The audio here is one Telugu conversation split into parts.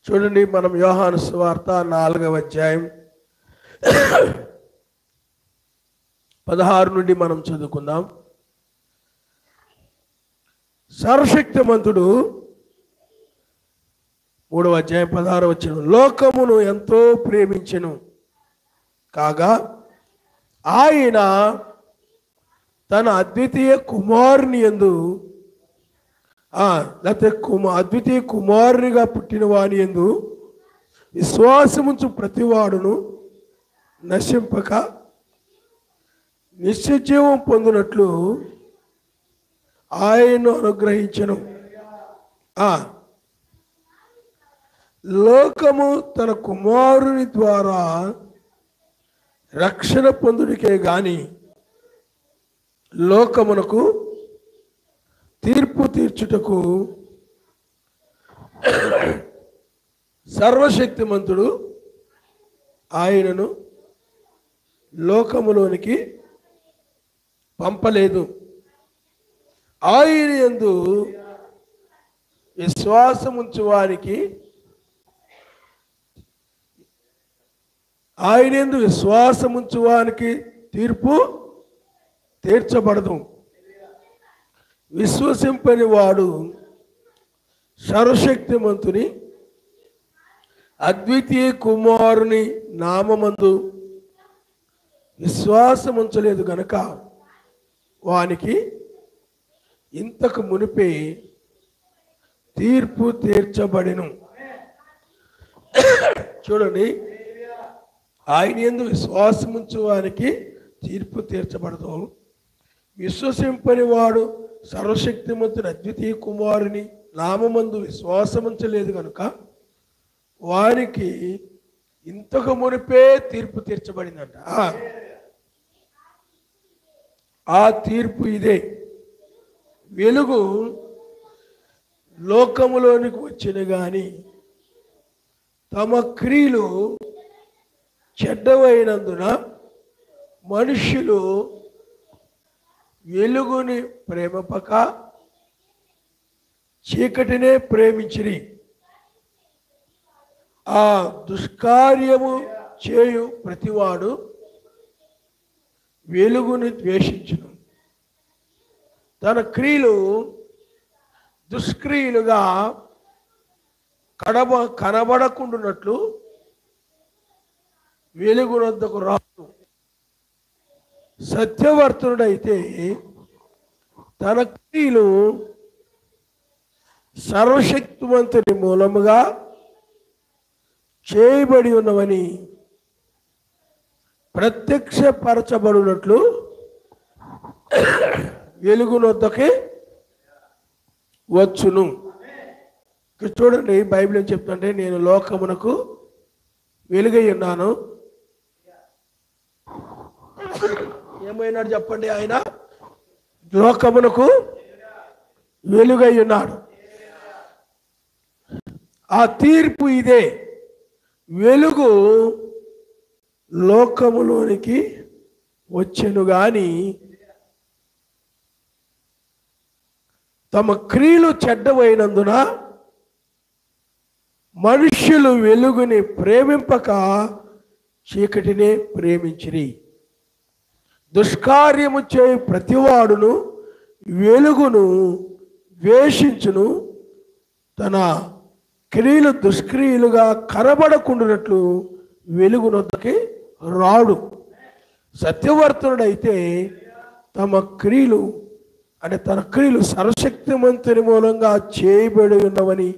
చూడండి, మనం యోహాను సువార్త 4వ అధ్యాయం 16 నుండి మనం చదువుకుందాం. సర్వశక్తిమంతుడు 3వ అధ్యాయం 16వ వచనం, లోకమును ఎంతో ప్రేమించెను కాగా ఆయన తన అద్వితీయ కుమారుని యందు అద్వితీయ కుమారునిగా పుట్టిన వాని యందు విశ్వాసముంచు ప్రతివాడును నశింపక నిత్యజీవం పొందినట్లు ఆయన్ను అనుగ్రహించెను. లోకము తన కుమారుని ద్వారా రక్షణ పొందుడికే గాని లోకమునకు తీర్పు తీర్చుటకు సర్వశక్తిమంతుడు ఆయనను లోకములోనికి పంపలేదు. ఆయన యందు విశ్వాసముంచు వారికి తీర్పు తీర్చబడదు. విశ్వసింపని వాడు సర్వశక్తిమంతుని అద్వితీయ కుమారుని నామమందు విశ్వాసముంచలేదు గనక వానికి ఇంతకు మునిపే తీర్పు తీర్చబడెను. చూడండి, ఆయన యందు విశ్వాసముంచు వానికి తీర్పు తీర్చబడదు. విశ్వసింపని వాడు సర్వశక్తిమంతుని అద్వితీయ కుమారుని నామమందు విశ్వాసముంచలేదు కనుక వారికి ఇంతకు మునిపే తీర్పు తీర్చబడిందంట. ఆ తీర్పు ఇదే: వెలుగు లోకములోనికి వచ్చిన గాని తమ క్రియలు చెడ్డవైనందున మనుష్యులు వెలుగుని ప్రేమపక చీకటినే ప్రేమించిరి. ఆ దుష్కార్యము చేయు ప్రతివాడు వెలుగుని ద్వేషించును. తన క్రియలు దుష్క్రియలుగా కనబడకుండునట్లు వెలుగునొద్దకు రాదు. సత్యవర్తనుడైతే తన క్రియలు సర్వశక్తివంతుని మూలముగా చేయబడి ఉన్నవని ప్రత్యక్షపరచబడినట్లు వెలుగునొద్దకి వచ్చును. ఇక్కడ చూడండి, బైబిల్ ఏం చెప్తుంటే, నేను లోకమునకు వెలుగై ఉన్నాను. ఏమైనాడు చెప్పండి? ఆయన లోకమునకు వెలుగై ఉన్నాడు. ఆ తీర్పు ఇదే: వెలుగు లోకములోనికి వచ్చెను గాని తమ క్రియలు చెడ్డవైనందున మనుష్యులు వెలుగుని ప్రేమింపక చీకటినే ప్రేమించిరి. దుష్కార్యము చేయు ప్రతివాడును వెలుగును ద్వేషించును. తన క్రియలు దుష్క్రియలుగా కనబడకుండానట్లు వెలుగునొద్దకి రాడు. సత్యవర్తనుడైతే తన క్రియలు సర్వశక్తిమంతుని మూలంగా చేయబడి ఉన్నవని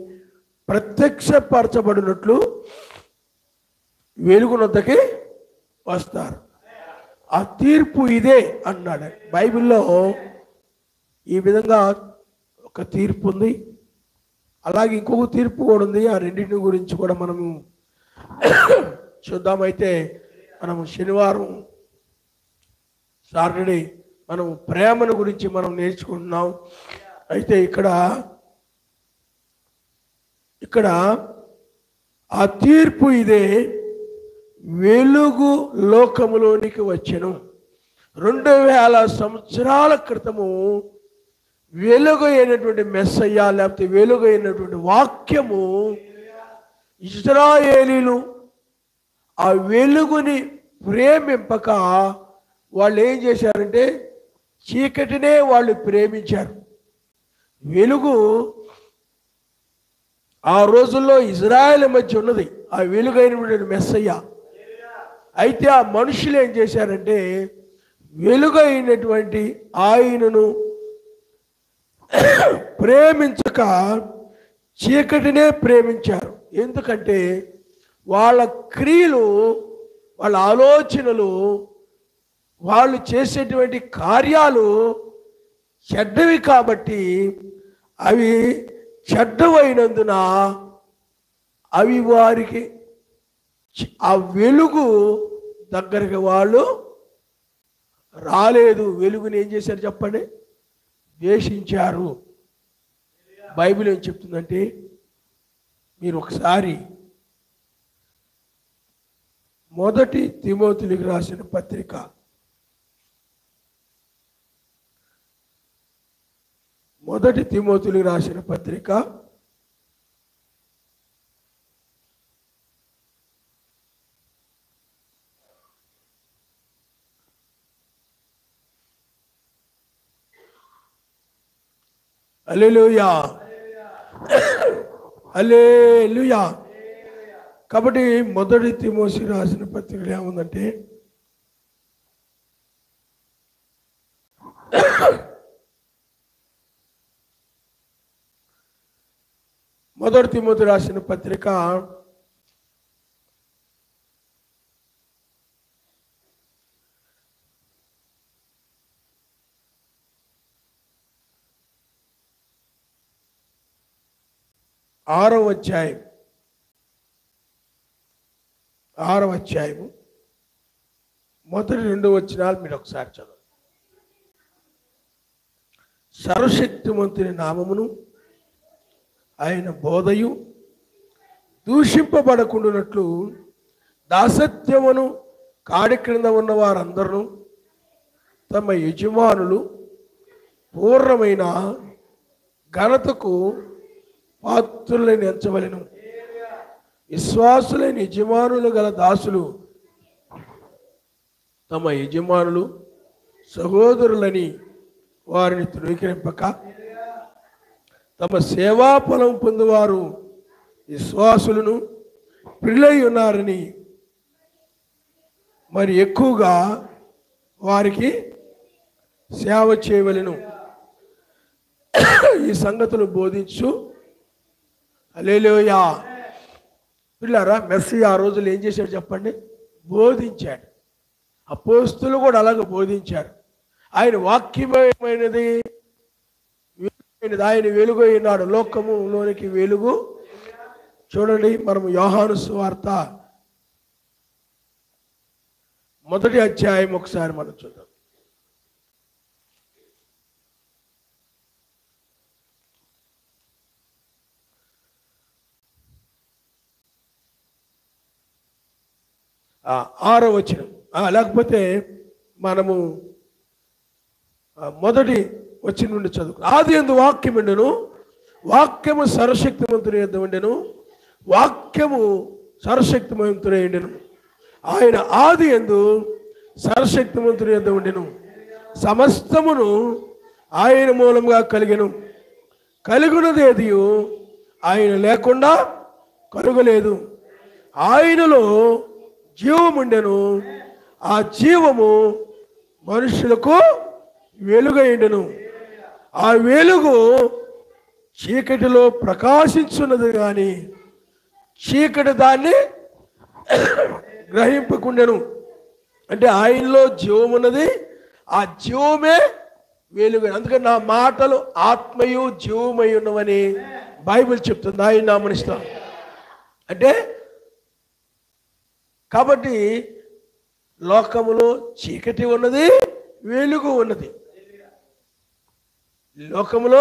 ప్రత్యక్షపరచబడినట్లు వెలుగునొద్దకి వస్తారు. ఆ తీర్పు ఇదే అన్నాడు. బైబిల్లో ఈ విధంగా ఒక తీర్పు ఉంది, అలాగే ఇంకొక తీర్పు కూడా ఉంది. ఆ రెండింటి గురించి కూడా మనము చూద్దామైతే, మనము శనివారం సాటర్డే మనం ప్రేమను గురించి మనం నేర్చుకుంటున్నాం. అయితే ఇక్కడ ఆ తీర్పు ఇదే: వెలుగు లోకములోనికి వచ్చెను. 2000 సంవత్సరాల క్రితము వెలుగు అయినటువంటి మెస్సయ్య, లేకపోతే వెలుగు అయినటువంటి వాక్యము ఇశ్రాయేలీలు ఆ వెలుగుని ప్రేమింపక వాళ్ళు ఏం చేశారంటే చీకటినే వాళ్ళు ప్రేమించారు. వెలుగు ఆ రోజుల్లో ఇజ్రాయేల్ మధ్య ఉన్నది, ఆ వెలుగైనటువంటి మెస్సయ్య. అయితే ఆ మనుషులు ఏం చేశారంటే వెలుగైనటువంటి ఆయనను ప్రేమించక చీకటినే ప్రేమించారు. ఎందుకంటే వాళ్ళ క్రియలు, వాళ్ళ ఆలోచనలు, వాళ్ళు చేసేటువంటి కార్యాలు చెడ్డవి కాబట్టి అవి చెడ్డవైనందున అవి వారికి ఆ వెలుగు దగ్గరికి వాళ్ళు రాలేదు. వెలుగుని ఏం చేశారు చెప్పండి? ద్వేషించారు. బైబిల్ ఏం చెప్తుందంటే మీరు ఒకసారి మొదటి తిమోతికి రాసిన పత్రిక మొదటి తిమోతికి రాసిన పత్రిక 'హల్లెలూయా హల్లెలూయా'. కాబట్టి మొదటి తిమోతి రాసిన పత్రికలో ఏముందంటే మొదటి తిమోతి రాసిన పత్రిక 6వ అధ్యాయము మొదటి 2 వచనాలు మీరు ఒకసారి చదవండి. సర్వశక్తిమంతుని నామమును ఆయన బోధయు దూషింపబడకుండానట్లు దాసత్యమును కాడి క్రింద ఉన్న వారందరూ తమ యజమానులు పూర్ణమైన ఘనతకు పాత్రులని ఎంచవలెను. విశ్వాసులైన యజమానులు గల దాసులు తమ యజమానులు సహోదరులని వారిని తృణీకరింపక తమ సేవాఫలం పొందువారు విశ్వాసులను పిల్లై ఉన్నారని మరి ఎక్కువగా వారికి సేవ చేయవలెను. ఈ సంగతులు బోధించు. హల్లెలూయా. పిల్లారా, మెస్సీ ఆ రోజులు ఏం చేశాడు చెప్పండి? బోధించాడు. అపోస్తులు కూడా అలాగే బోధించారు. ఆయన వాక్యమైనది, ఆయన వెలుగు అయినాడు, లోకములోనికి వెలుగు. చూడండి, మనము యోహాను సువార్త 1వ అధ్యాయం ఒకసారి మనం చూద్దాం. ఆరో వచనం, లేకపోతే మనము మొదటి వచనం నుండి చదువు. ఆది యందు వాక్యం ఉండెను, వాక్యము సర్వశక్తిమంతుని యొద్ద ఉండెను, వాక్యము సర్వశక్తిమంతుడై ఉండెను. ఆయన ఆది యందు సర్వశక్తిమంతుని యొద్ద ఉండెను. సమస్తమును ఆయన మూలంగా కలిగెను. కలిగినది ఏదియు ఆయన లేకుండా కలుగలేదు. ఆయనలో జీవము ఉండెను, ఆ జీవము మనుషులకు వెలుగైండెను. ఆ వెలుగు చీకటిలో ప్రకాశించున్నది కానీ చీకటి దాన్ని గ్రహింపకుండెను. అంటే ఆయనలో జీవం ఉన్నది, ఆ జీవమే వెలుగు. అందుకని నా మాటలు ఆత్మయు జీవమై ఉన్నవని బైబిల్ చెప్తుంది. ఆయన నామనిస్తాం అంటే, కాబట్టి లోకములో చీకటి ఉన్నది, వెలుగు ఉన్నది. లోకములో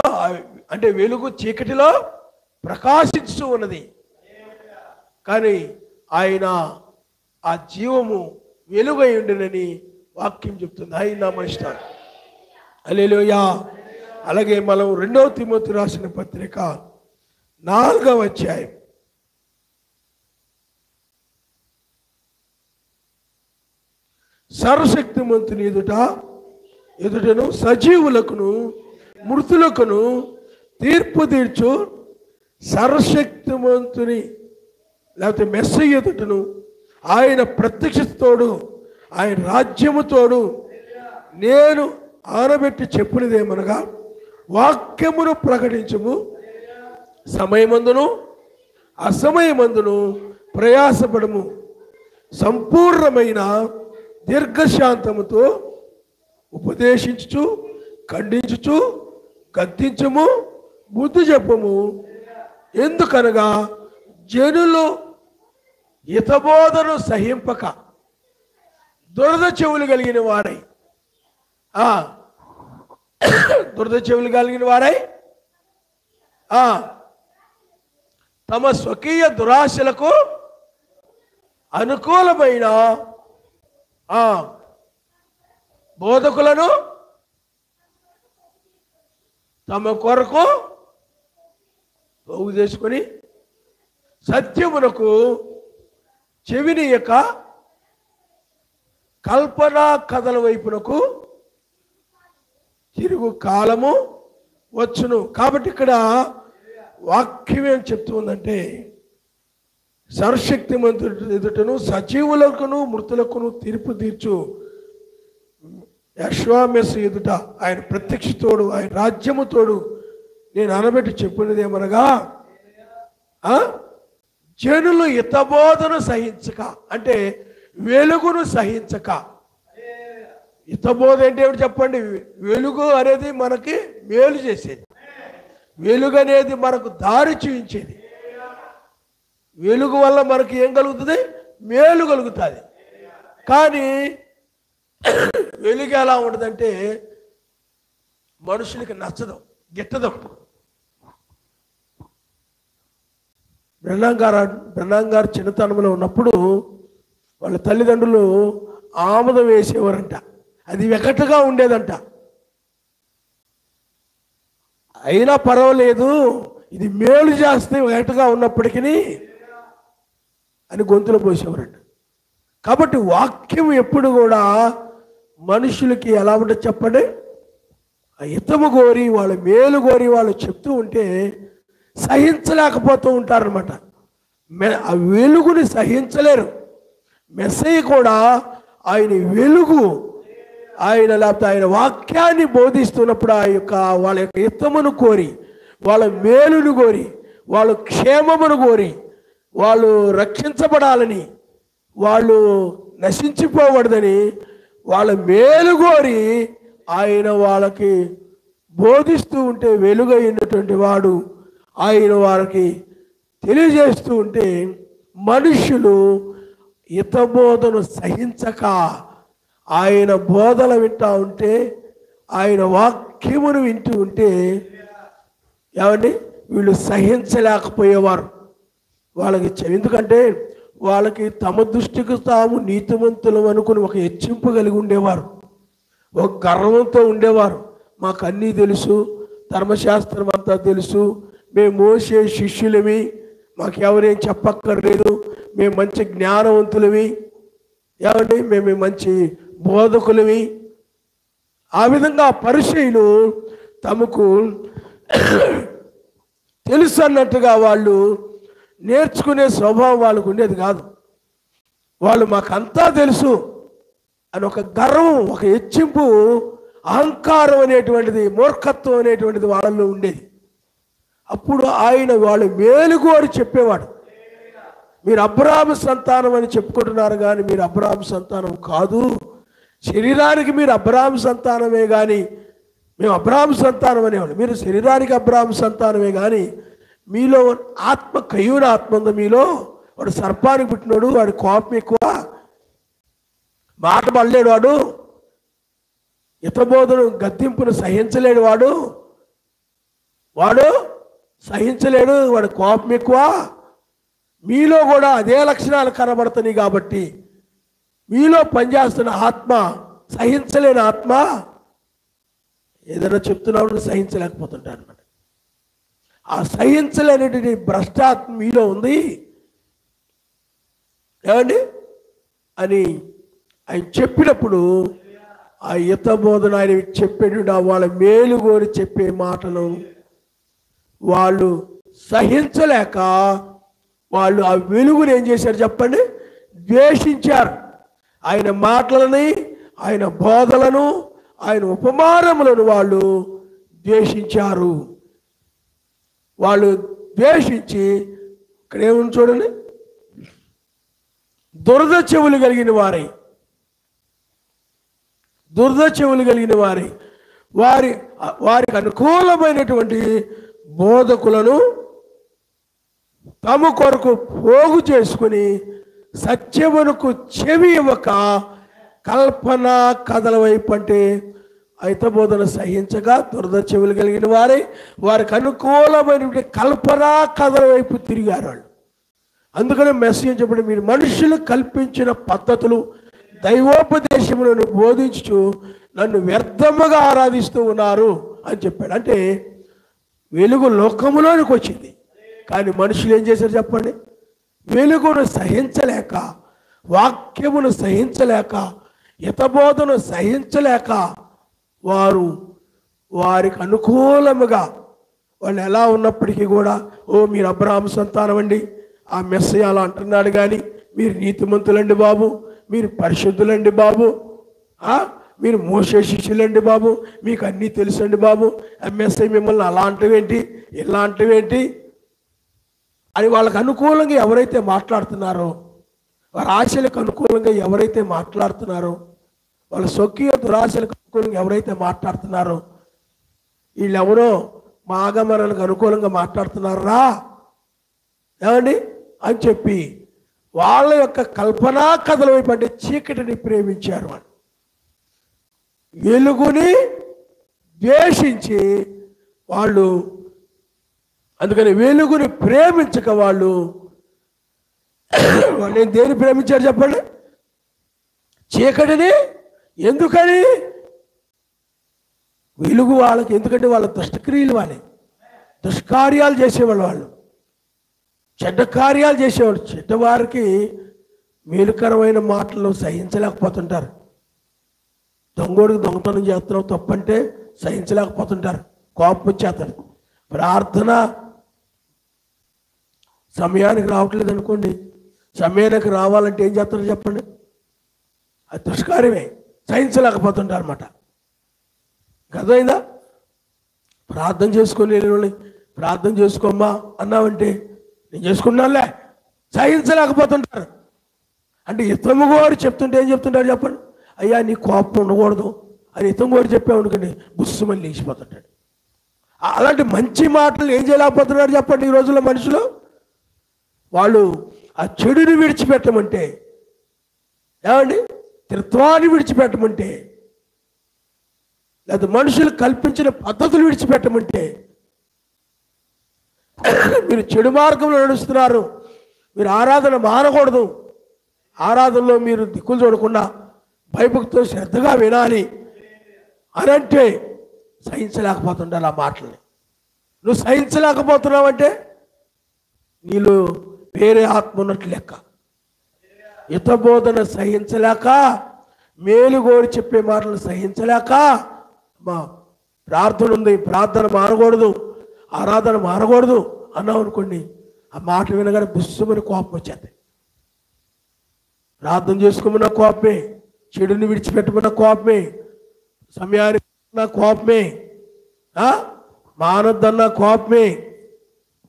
అంటే వెలుగు చీకటిలో ప్రకాశిస్తూ ఉన్నది, కానీ ఆయన ఆ జీవము వెలుగై ఉండినని వాక్యం చెప్తుంది. ఆయన నామనిస్తాం. హల్లెలూయా. అలాగే మనం 2వ తిమోతి రాసిన పత్రిక 4వ అధ్యాయం సర్వశక్తిమంతుని ఎదుటను సజీవులకును మృతులకును తీర్పు తీర్చు సర్వశక్తిమంతుని లేకపోతే మెస్సయ్య ఎదుటను ఆయన ప్రత్యక్షతోడు ఆయన రాజ్యముతోడు నేను ఆనబెట్టి చెప్పినదేమనగా వాక్యమును ప్రకటించుము, సమయమందును అసమయమందును ప్రయాసపడము, సంపూర్ణమైన దీర్ఘశాంతముతో ఉపదేశించుచు ఖండించుచు గద్దించము, బుద్ధి చెప్పము. ఎందుకనగా జనులు హితబోధను సహింపక దురద చెవులు కలిగిన వారై తమ స్వకీయ దురాశలకు అనుకూలమైన బోధకులను తమ కొరకు పోగు చేసుకొని సత్యమునకు చెవినియక కల్పనా కథల వైపునకు తిరుగు కాలము వచ్చును. కాబట్టి ఇక్కడ వాక్యం ఏం చెప్తుందంటే సర్వశక్తిమంతుడి ఎదుటను సజీవులకును మృతులకును తీర్పు తీర్చు యెహోవా ఎదుట ఆయన ప్రత్యక్షతోడు ఆయన రాజ్యముతోడు నేను అనబెట్టి చెప్పినదేమనగా జనులు హితబోధను సహించక, అంటే వెలుగును సహించక. హితబోధ అంటే ఏమిటి చెప్పండి? వెలుగు అనేది మనకి మేలు చేసేది, వెలుగు అనేది మనకు దారి చూపించేది. వెలుగు వల్ల మనకి ఏం కలుగుతుంది? మేలు కలుగుతుంది. కానీ వెలుగు ఎలా ఉంటుందంటే మనుషులకి నచ్చదు, గిట్టదు. బ్రహ్నాం గారు చిన్నతనంలో ఉన్నప్పుడు వాళ్ళ తల్లిదండ్రులు ఆముదం వేసేవారంట. అది వెకటగా ఉండేదంట. అయినా పర్వాలేదు, ఇది మేలు చేస్తే వెకటగా ఉన్నప్పటికీ అని గొంతులో పోసేవారంట. కాబట్టి వాక్యం ఎప్పుడు కూడా మనుషులకి ఎలా ఉంటుంది చెప్పండి? హితము కోరి వాళ్ళ మేలు కోరి వాళ్ళు చెప్తూ ఉంటే సహించలేకపోతూ ఉంటారనమాట. ఆ వెలుగుని సహించలేరు. మెస్సయ్య కూడా ఆయన వెలుగు, ఆయన లేకపోతే ఆయన వాక్యాన్ని బోధిస్తున్నప్పుడు వాళ్ళ యొక్క హితమును కోరి, వాళ్ళ మేలును కోరి, వాళ్ళ క్షేమమును కోరి, వాళ్ళు రక్షించబడాలని, వాళ్ళు నశించిపోకూడదని వాళ్ళ మేలు కోరి ఆయన వాళ్ళకి బోధిస్తూ ఉంటే, వెలుగైనటువంటి వాడు ఆయన వారికి తెలియజేస్తూ ఉంటే మనుషులు హితబోధను సహించక ఆయన బోధన వింటూ ఉంటే, ఆయన వాక్యమును వింటూ ఉంటే ఏమండి వీళ్ళు సహించలేకపోయేవారు. వాళ్ళకి ఎందుకంటే వాళ్ళకి తమ దృష్టికి తాము నీతిమంతులు అనుకుని ఒక హెచ్చింపు కలిగి ఉండేవారు, ఒక గర్వంతో ఉండేవారు. మాకు అన్నీ తెలుసు, ధర్మశాస్త్రం అంతా తెలుసు, మేము మోసే శిష్యులమి, మాకెవరేం చెప్పక్కర్లేదు, మేము మంచి జ్ఞానవంతులవి, ఏమండి మేము మంచి బోధకులవి. ఆ విధంగా పరిచయులు తమకు తెలుసు అన్నట్టుగా వాళ్ళు నేర్చుకునే స్వభావం వాళ్ళకు ఉండేది కాదు. వాళ్ళు మాకంతా తెలుసు అని ఒక గర్వం, ఒక హెచ్చింపు, అహంకారం అనేటువంటిది, మూర్ఖత్వం అనేటువంటిది వాళ్ళల్లో ఉండేది. అప్పుడు ఆయన వాళ్ళు మేలుగోరి చెప్పేవాడు. మీరు అబ్రాహాము సంతానం అని చెప్పుకుంటున్నారు కానీ మీరు అబ్రాహాము సంతానం కాదు. శరీరానికి మీరు అబ్రాహాము సంతానమే కానీ మేము అబ్రాహాము సంతానం అనేవాడు. మీరు శరీరానికి అబ్రాహాము సంతానమే కానీ మీలో ఆత్మ, కయ్యూన ఆత్మ ఉంది మీలో. వాడు సర్పానికి పుట్టినాడు, వాడి కోపం ఎక్కువ, మాట పడలేడు, వాడు హితబోధను గద్దింపును సహించలేడు, వాడు సహించలేడు, వాడి కోపం ఎక్కువ. మీలో కూడా అదే లక్షణాలు కనబడుతున్నాయి. కాబట్టి మీలో పనిచేస్తున్న ఆత్మ సహించలేని ఆత్మ ఏదైనా చెప్తున్నప్పుడు సహించలేకపోతుంటారు అనమాట. ఆ సహించలేనిటువంటి భ్రష్టాత్మ మీలో ఉంది ఏమండి అని ఆయన చెప్పినప్పుడు ఆ హితబోధన ఆయన చెప్పేట వాళ్ళ మేలు కోరి చెప్పే మాటలు వాళ్ళు సహించలేక వాళ్ళు ఆ వెలుగుని ఏం చేశారు చెప్పండి, ద్వేషించారు. ఆయన మాటలని, ఆయన బోధలను, ఆయన ఉపమానములను వాళ్ళు ద్వేషించారు. వాళ్ళు ద్వేషించి ఇక్కడ ఏముంది చూడండి, దురద చెవులు కలిగిన వారై, దురద చెవులు కలిగిన వారికి అనుకూలమైనటువంటి బోధకులను తమ కొరకు పోగు చేసుకుని సత్యమునకు చెవి ఇవ్వక కల్పన కథల వైపు, అంటే హితబోధన సహించగా దురద చెవులు కలిగిన వారికి అనుకూలమైనటువంటి కల్పన కథల వైపు తిరిగారు వాళ్ళు. అందుకనే మెసేజ్ చెప్పండి, మీరు మనుషులు కల్పించిన పద్ధతులు దైవోపదేశములను బోధించు నన్ను వ్యర్థముగా ఆరాధిస్తూ ఉన్నారు అని చెప్పాడు. అంటే వెలుగు లోకములోనికి వచ్చింది, కానీ మనుషులు ఏం చేశారు చెప్పండి, వెలుగును సహించలేక, వాక్యమును సహించలేక, హితబోధను సహించలేక వారికి అనుకూలముగా వాళ్ళు ఎలా ఉన్నప్పటికీ కూడా, ఓ మీరు అబ్రహాము సంతానం అండి, ఆ మెస్సయ్య అలా అంటున్నాడు, కానీ మీరు నీతిమంతులండి బాబు, మీరు పరిశుద్ధులండి బాబు, మీరు మోసే శిష్యులండి బాబు, మీకు అన్నీ తెలుసండి బాబు, మెస్సయ్య మిమ్మల్ని అలాంటివేంటి ఇలాంటివేంటి అని వాళ్ళకు అనుకూలంగా ఎవరైతే మాట్లాడుతున్నారో, వారి ఆశలకు అనుకూలంగా ఎవరైతే మాట్లాడుతున్నారో, వాళ్ళ స్వకీయ దురాశలకు అనుకూలంగా ఎవరైతే మాట్లాడుతున్నారో, వీళ్ళెవరో మా ఆగమనాలకు అనుకూలంగా మాట్లాడుతున్నారా ఏమండి అని చెప్పి వాళ్ళ యొక్క కల్పనా కథల వైపు, అంటే చీకటిని ప్రేమించారు వాళ్ళు, వెలుగుని ద్వేషించి వాళ్ళు. అందుకని వెలుగుని ప్రేమించక వాళ్ళు దేని ప్రేమించారు చెప్పండి, చీకటిని. ఎందుకని? వెలుగు వాళ్ళకి, ఎందుకంటే వాళ్ళ దుష్టక్రియలు, వాళ్ళే దుష్కార్యాలు చేసేవాళ్ళు, వాళ్ళు చెడ్డ కార్యాలు చేసేవాళ్ళు. చెడ్డవారికి మేలుకరమైన మాటలు సహించలేకపోతుంటారు. దొంగోడికి దొంగతనం చేస్తున్నావు తప్పంటే సహించలేకపోతుంటారు, కోపం వచ్చేస్తారు. ప్రార్థన సమయానికి రావట్లేదు అనుకోండి, సమయానికి రావాలంటే ఏం చేస్తారో చెప్పండి, అది దుష్కార్యమే, సహించలేకపోతుంటారు అన్నమాట. గదైందా? ప్రార్థన చేసుకొని వెళ్ళి ప్రార్థన చేసుకోమ్మా అన్నావంటే నేను చేసుకున్నానులే, సహించలేకపోతుంటారు. అంటే ఇతము కూడా చెప్తుంటే ఏం చెప్తుంటారు చెప్పండి, అయ్యా నీ కోపం ఉండకూడదు అని ఇతము కూడా చెప్పావు అనుకోండి, బుస్సుమని లేచిపోతుంటాడు. అలాంటి మంచి మాటలు ఏం చేయలేకపోతున్నారు చెప్పండి ఈ రోజుల్లో మనుషులు. వాళ్ళు ఆ చెడుని విడిచిపెట్టమంటే, ఏమండి త్రిత్వాన్ని విడిచిపెట్టమంటే, లేదా మనుషులు కల్పించిన పద్ధతులు విడిచిపెట్టమంటే, మీరు చెడు మార్గంలో నడుస్తున్నారు, మీరు ఆరాధన మానకూడదు, ఆరాధనలో మీరు దిక్కులు చూడకుండా భయభక్తితో శ్రద్ధగా వినాలి అని అంటే సహించలేకపోతుండాలి ఆ మాటల్ని. నువ్వు సహించలేకపోతున్నావంటే నీలో వేరే ఆత్మ ఉన్నట్లు లెక్క. హితబోధన సహించలేక, మేలుగోరి చెప్పే మాటలు సహించలేక, మా ప్రార్థన ఉంది, ప్రార్థన మానకూడదు, ఆరాధన మానకూడదు అన్నావు అనుకోండి, ఆ మాట వినగానే బుస్సుమని కోపం వచ్చేది. ప్రార్థన చేసుకోమన్న కోపమే, చెడుని విడిచిపెట్టమన్న కోపమే, సమయానికి కోపమే, మానొద్దన్న కోపమే,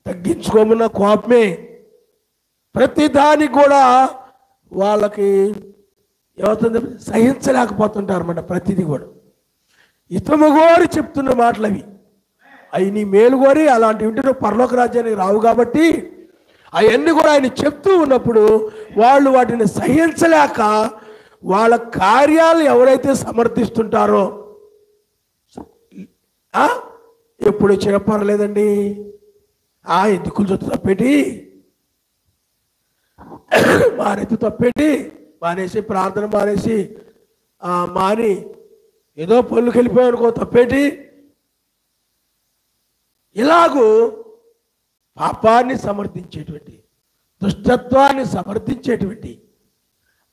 తగ్గించుకోమన్న కోపమే. ప్రతి దానికి కూడా వాళ్ళకి ఏమవుతుంది, సహించలేకపోతుంటారు అన్నమాట. ప్రతిదీ కూడా ఇతము కోరి చెప్తున్న మాటలు అవి నీ మేలు కోరి అలాంటి వింటే నువ్వు పరలోక రాజ్యానికి రావు. కాబట్టి అవన్నీ కూడా ఆయన చెప్తూ ఉన్నప్పుడు వాళ్ళు వాటిని సహించలేక వాళ్ళ కార్యాలు ఎవరైతే సమర్థిస్తుంటారో, ఎప్పుడు వచ్చినా పర్లేదండి, ఎందుకు చొత్తు తప్పేటి, మానేసి తప్పేటి, మానేసి ప్రార్థన మానేసి మాని ఏదో పనులకు వెళ్ళిపోయానుకో తప్పేటి, ఇలాగూ పాపాన్ని సమర్థించేటువంటి, దుష్టత్వాన్ని సమర్థించేటువంటి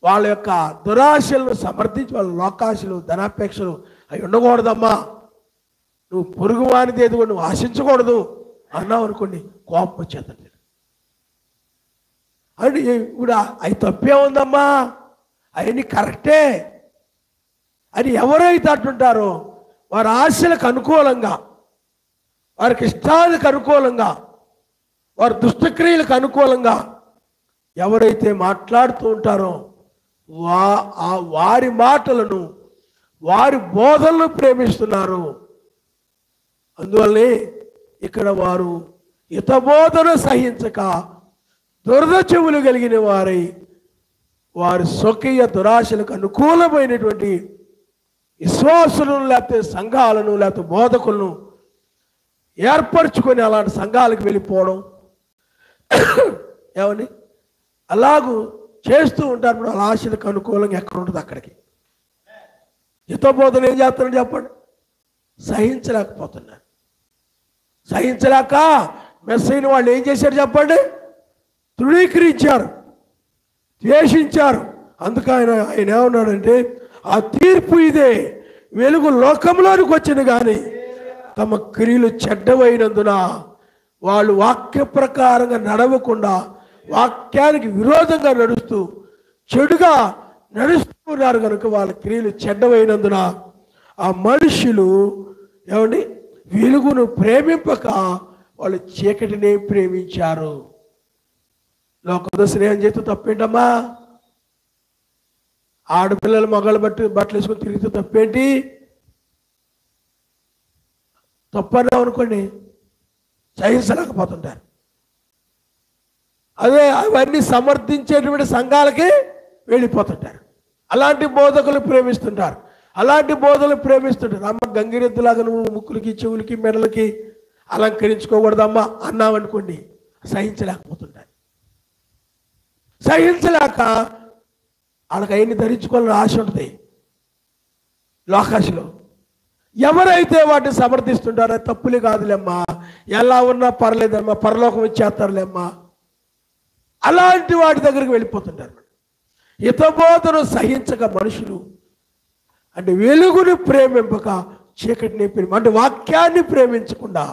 వాళ్ళ యొక్క దురాశలను సమర్థించి వాళ్ళ లోకాశలు ధనాపేక్షలు అవి ఉండకూడదమ్మా, నువ్వు పొరుగువానిది ఏదో నువ్వు ఆశించకూడదు అన్నావు అనుకోండి, కోపం వచ్చేదండి. అని ఇప్పుడు అవి తప్పే ఉందమ్మా, అవన్నీ కరెక్టే అని ఎవరైతే అంటుంటారో వారి ఆశలకు అనుకూలంగా, వారికి ఇష్టాలకు అనుకూలంగా, వారి దుష్టక్రియలకు అనుకూలంగా ఎవరైతే మాట్లాడుతూ ఉంటారో వారి మాటలను, వారి బోధనలు ప్రేమిస్తున్నారు. అందువల్లే ఇక్కడ వారు హితబోధన సహించక దురద చెవులు కలిగిన వారై వారి స్వకీయ దురాశలకు అనుకూలమైనటువంటి విశ్వాసులను లేకపోతే సంఘాలను లేకపోతే బోధకులను ఏర్పరచుకొని అలాంటి సంఘాలకు వెళ్ళిపోవడం ఏమని అలాగూ చేస్తూ ఉంటారు. వాళ్ళ ఆశలకు అనుకూలంగా ఎక్కడ ఉంటుంది అక్కడికి. హితబోధన ఏం చేస్తున్నాడు చెప్పండి? సహించలేకపోతున్నారు. సహించలేక మెస్సైన వాళ్ళు ఏం చేశారు చెప్పండి? తృణీకరించారు, ద్వేషించారు. అందుకు ఆయన ఏమన్నాడంటే, ఆ తీర్పు ఇదే, వెలుగు లోకంలోనికి వచ్చింది కానీ తమ క్రియలు చెడ్డవైనందున వాళ్ళు వాక్య ప్రకారంగా నడవకుండా వాక్యానికి విరోధంగా నడుస్తూ చెడుగా నడుస్తున్నారు కనుక వాళ్ళ క్రియలు చెడ్డవైనందున ఆ మనుషులు ఏమండి వెలుగును ప్రేమింపక వాళ్ళు చీకటినే ప్రేమించారు. లోకంతో స్నేహం చేస్తూ తప్పేంటమ్మా? ఆడపిల్లలు మగళ్ళు బట్టలు వేసుకొని తిరిగితే తప్పేంటి? తప్పన్నావు అనుకోండి, సహించలేకపోతుంటారు. అదే అవన్నీ సమర్థించేటువంటి సంఘాలకి వెళ్ళిపోతుంటారు. అలాంటి బోధకులు ప్రేమిస్తుంటారు, అలాంటి బోధనలు ప్రేమిస్తుంటారు. అమ్మ గంగిరెద్దులాగా నువ్వు ముక్కులకి చెవులకి మెడలకి అలంకరించుకోకూడదమ్మా అన్నావనుకోండి, సహించలేకపోతుంటారు. సహించలేక వాళ్ళకి అవన్నీ ధరించుకోవాలని ఆశ ఉంటుంది లోకాశలో. ఎవరైతే వాటిని సమర్థిస్తుంటారో తప్పులే కాదులేమ్మా, ఎలా ఉన్నా పర్లేదమ్మా, పరలోకం ఇచ్చేస్తారులేమ్మా, అలాంటి వాటి దగ్గరికి వెళ్ళిపోతుంటారు. హితబోధను సహించక మనుషులు అంటే వెలుగుని ప్రేమింపక చీకటిని అంటే వాక్యాన్ని ప్రేమించకుండా,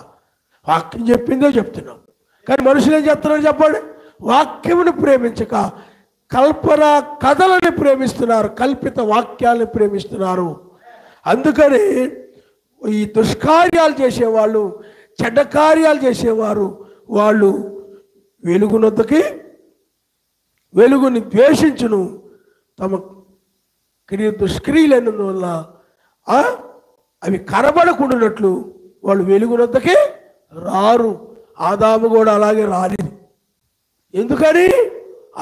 వాక్యం చెప్పిందో చెప్తున్నాం కానీ మనుషులు ఏం చెప్తున్నారు చెప్పండి? వాక్యమును ప్రేమించక కల్పన కథలను ప్రేమిస్తున్నారు, కల్పిత వాక్యాలను ప్రేమిస్తున్నారు. అందుకని ఈ దుష్కార్యాలు చేసేవాళ్ళు, చెడ్డ కార్యాలు చేసేవారు వాళ్ళు వెలుగునొద్దకి వెలుగుని ద్వేషించును, తమ దుష్క్రియలైనందువల్ల అవి కనబడకుండానట్లు వాళ్ళు వెలుగునొద్దకి రారు. ఆదాము కూడా అలాగే రాలేదు. ఎందుకని?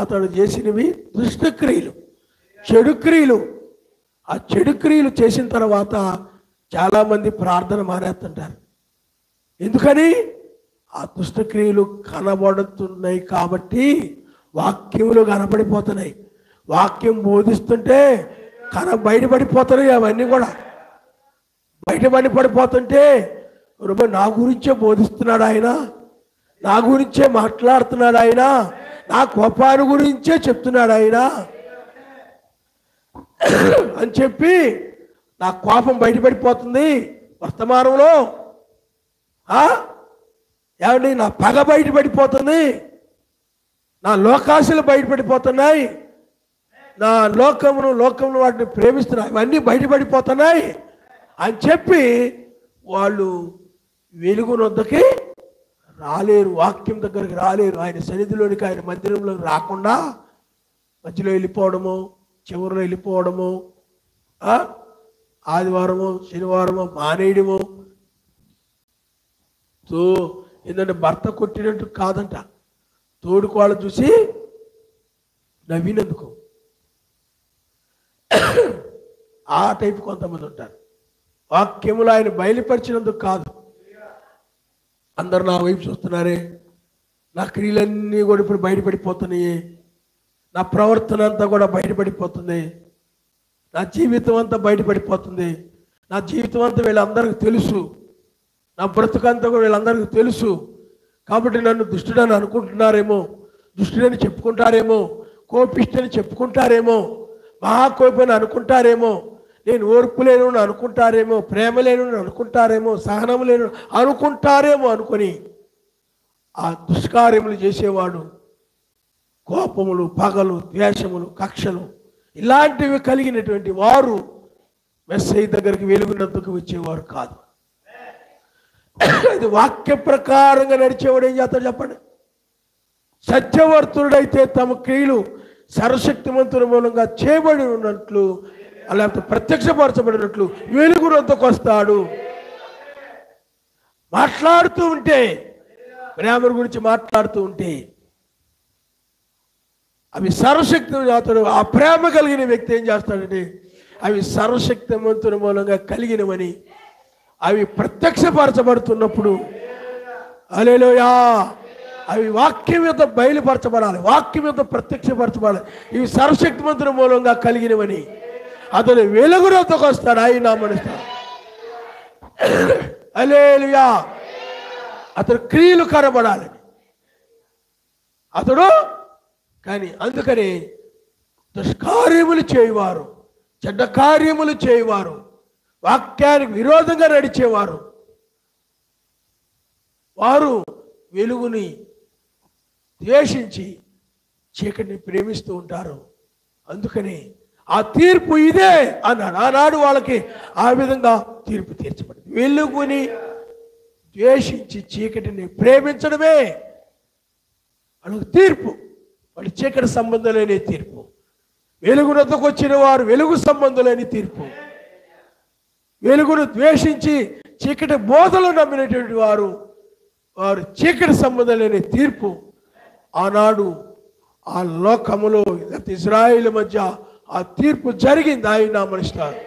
అతడు చేసినవి దుష్టక్రియలు, చెడు క్రియలు. ఆ చెడు క్రియలు చేసిన తర్వాత చాలామంది ప్రార్థన మానేస్తుంటారు. ఎందుకని? ఆ దుష్టక్రియలు కనబడుతున్నాయి కాబట్టి, వాక్యములు కనబడిపోతున్నాయి. వాక్యం బోధిస్తుంటే బయటపడిపోతున్నాయి. అవన్నీ కూడా బయటపడిపోతుంటే నా గురించే బోధిస్తున్నాడు ఆయన, నా గురించే మాట్లాడుతున్నాడు ఆయన, నా కోపాన్ని గురించే చెప్తున్నాడు ఆయన అని చెప్పి నా కోపం బయటపడిపోతుంది వర్తమానంలో. ఏమండి, నా పగ బయటపడిపోతుంది, నా లోకాశలు బయటపడిపోతున్నాయి, నా లోకమును వాటిని ప్రేమిస్తున్నాయి, ఇవన్నీ బయటపడిపోతున్నాయి అని చెప్పి వాళ్ళు వెలుగునొద్దకి రాలేరు, వాక్యం దగ్గరికి రాలేరు. ఆయన సన్నిధిలోనికి, ఆయన మందిరంలోకి రాకుండా మధ్యలో వెళ్ళిపోవడము, చివరిలో వెళ్ళిపోవడము, ఆదివారము శనివారము మానేయడము. ఏంటంటే భర్త కొట్టినట్టు కాదంట, తోడుకోవాలని చూసి నవ్వినందుకు. ఆ టైపు కొంతమంది ఉంటారు. వాక్యములు ఆయన బయలుపరిచినందుకు కాదు. అందరు నా వైపు చూస్తున్నారే, నా క్రియలన్నీ కూడా ఇప్పుడు బయటపడిపోతున్నాయి, నా ప్రవర్తన అంతా కూడా బయటపడిపోతుంది, నా జీవితం అంతా బయటపడిపోతుంది, నా జీవితం అంతా వీళ్ళందరికీ తెలుసు, నా బ్రతుకంతా కూడా వీళ్ళందరికీ తెలుసు. కాబట్టి నన్ను దుష్టుడని అనుకుంటున్నారేమో, దుష్టుడని చెప్పుకుంటారేమో, కోపిష్టని చెప్పుకుంటారేమో, మహాకోపని అనుకుంటారేమో, నేను ఓర్పు లేను అనుకుంటారేమో, ప్రేమ లేను అనుకుంటారేమో, సహనం లేను అనుకుంటారేమో అనుకొని ఆ దుష్కార్యములు చేసేవాడు కోపములు, పగలు, ద్వేషములు, కక్షలు ఇలాంటివి కలిగినటువంటి వారు మెస్సయ్య దగ్గరికి వెలుగునందుకు వచ్చేవారు కాదు. అది వాక్య ప్రకారంగా నడిచేవాడు ఏం చేస్తాడు చెప్పండి? సత్యవర్తుడైతే తమ క్రియలు సర్వశక్తిమంతుల మూలంగా చేయబడి ఉన్నట్లు, లేకపోతే ప్రత్యక్షపరచబడినట్లు వెలుగునందుకు వస్తాడు. మాట్లాడుతూ ఉంటే, ప్రేమ గురించి మాట్లాడుతూ ఉంటే అవి సర్వశక్తి అతడు ఆ ప్రేమ కలిగిన వ్యక్తి ఏం చేస్తాడంటే అవి సర్వశక్తిమంతుల మూలంగా కలిగినవని అవి ప్రత్యక్షపరచబడుతున్నప్పుడు హల్లెలూయా అవి వాక్యం యొక్క బయలుపరచబడాలి, వాక్యం యొక్క ప్రత్యక్షపరచబడాలి. ఇవి సర్వశక్తిమంతుల మూలంగా కలిగినవని అతడు వెలుగులోకి వస్తాడు. ఆయన నామనిస్తాడు. హల్లెలూయా. అతడు క్రియలు కనబడాలి అతడు. కానీ అందుకని దుష్కార్యములు చేయవారు, చెడ్డ కార్యములు చేయవారు, వాక్యానికి విరోధంగా నడిచేవారు వారు వెలుగుని ద్వేషించి చీకటిని ప్రేమిస్తూ ఉంటారు. అందుకని ఆ తీర్పు ఇదే అన్నాడు. ఆనాడు వాళ్ళకి ఆ విధంగా తీర్పు తీర్చబడింది. వెలుగుని ద్వేషించి చీకటిని ప్రేమించడమే వాళ్ళకి తీర్పు. వాళ్ళు చీకటి సంబంధం లేని తీర్పు. వెలుగునొద్దకు వచ్చిన వారు వెలుగు సంబంధం లేని తీర్పు. వెలుగును ద్వేషించి చీకటి బోధలు నమ్మినటువంటి వారు వారు చీకటి సంబంధం లేని తీర్పు. ఆనాడు ఆ లోకములో ఇశ్రాయేలు మధ్య ఆ తీర్పు జరిగింది. ఆయన నామనిస్తారు.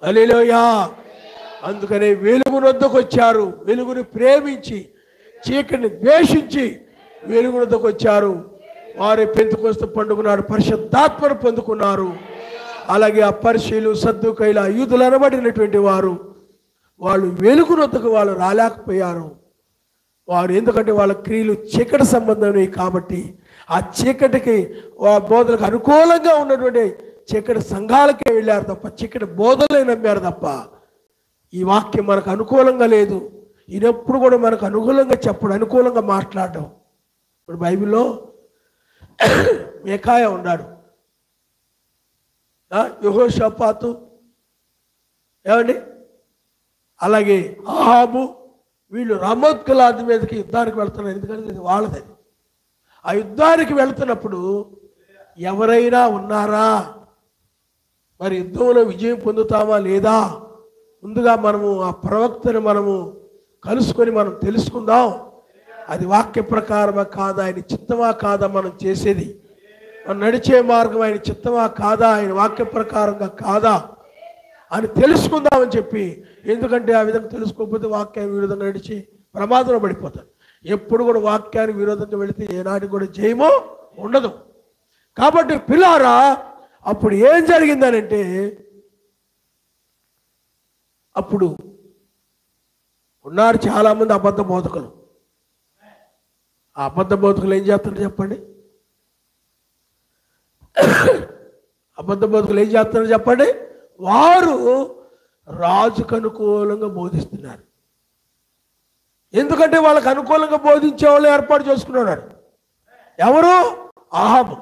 హల్లెలూయా. అందుకనే వెలుగునొద్దకు వచ్చారు. వెలుగుని ప్రేమించి చీకటిని ద్వేషించి వెలుగునొద్దకు వచ్చారు. వారి పెంతెకొస్తు పండుగ నాడు పరిశుద్ధాత్మను పొందుకున్నారు. అలాగే ఆ పరిశీలు, సద్దుకైల, యూదులు అనబడినటువంటి వారు వాళ్ళు వెలుగునొద్దకు వాళ్ళు రాలేకపోయారు. వారు ఎందుకంటే వాళ్ళ క్రియలు చీకటి సంబంధమైనవి కాబట్టి ఆ చీకటికి బోధలకు అనుకూలంగా ఉన్నటువంటి చీకటి సంఘాలకే వెళ్ళారు తప్ప చీకటి బోధలే నమ్మారు తప్ప ఈ వాక్యం మనకు అనుకూలంగా లేదు. ఈయనప్పుడు కూడా మనకు అనుకూలంగా చెప్పడం, అనుకూలంగా మాట్లాడడం. ఇప్పుడు బైబిల్లో మీకాయ ఉన్నాడు, యెహోషాపాతు, ఏమండి, అలాగే ఆహాబు, వీళ్ళు రామోత్ గిలాదు మీదకి యుద్ధానికి వెళ్తున్నారు. ఎందుకంటే ఇది వాళ్ళది. ఆ యుద్ధానికి వెళ్తున్నప్పుడు ఎవరైనా ఉన్నారా, మరి యుద్ధంలో విజయం పొందుతామా లేదా, ముందుగా మనము ఆ ప్రవక్తని మనము కలుసుకొని మనం తెలుసుకుందాం. అది వాక్య ప్రకారమా కాదా, ఆయన చిత్తమా కాదా మనం చేసేది, మనం నడిచే మార్గం ఆయన చిత్తమా కాదా, ఆయన వాక్య ప్రకారంగా కాదా అని తెలుసుకుందామని చెప్పి. ఎందుకంటే ఆ విధంగా తెలుసుకోకపోతే వాక్యానికి విరోధంగా నడిచి ప్రమాదంలో పడిపోతారు. ఎప్పుడు కూడా వాక్యానికి విరోధంగా వెళితే ఏనాటికి కూడా జయమో ఉండదు. కాబట్టి పిల్లారా, అప్పుడు ఏం జరిగిందనంటే అప్పుడు ఉన్నారు చాలామంది అబద్ధ బోధకులు. ఆ అబద్ధ బోధకులు ఏం చేస్తున్నారు చెప్పండి? అబద్ధ బోధకులు ఏం చేస్తున్నారు చెప్పండి? వారు రాజుకు అనుకూలంగా బోధిస్తున్నారు. ఎందుకంటే వాళ్ళకు అనుకూలంగా బోధించే వాళ్ళు ఏర్పాటు చేసుకున్నాడు. ఎవరు? ఆహాబు,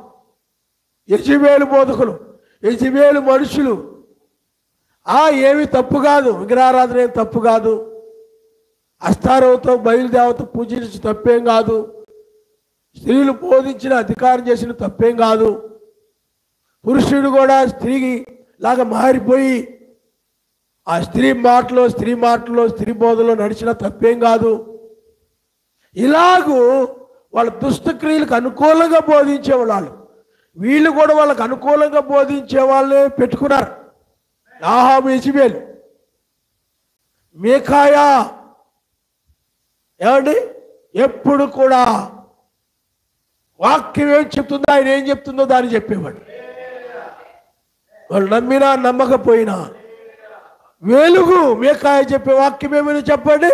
యెజెబెలు బోధకులు, యెజెబెలు మనుషులు. ఏమి తప్పు కాదు, విగ్రహారాధన ఏం తప్పు కాదు, అస్తారవతో బయలుదేవత పూజించి తప్పేం కాదు, స్త్రీలు బోధించిన అధికారం చేసిన తప్పేం కాదు, పురుషుడు కూడా స్త్రీకి లాగా మారిపోయి ఆ స్త్రీ మాటలో స్త్రీ బోధలో నడిచిన తప్పేం కాదు. ఇలాగూ వాళ్ళ దుష్టక్రియలకు అనుకూలంగా బోధించే వాళ్ళు, వీళ్ళు కూడా వాళ్ళకు అనుకూలంగా బోధించే వాళ్ళే పెట్టుకున్నారు. ఆహాబు, యెజెబెలు, మీకాయా, ఏమండి, ఎప్పుడు కూడా వాక్యం ఏం చెప్తుందో ఆయన ఏం చెప్తుందో దాన్ని చెప్పేవాడు. వాళ్ళు నమ్మినా నమ్మకపోయినా వెలుగు, మీకాయ చెప్పే వాక్యం ఏమైనా చెప్పండి,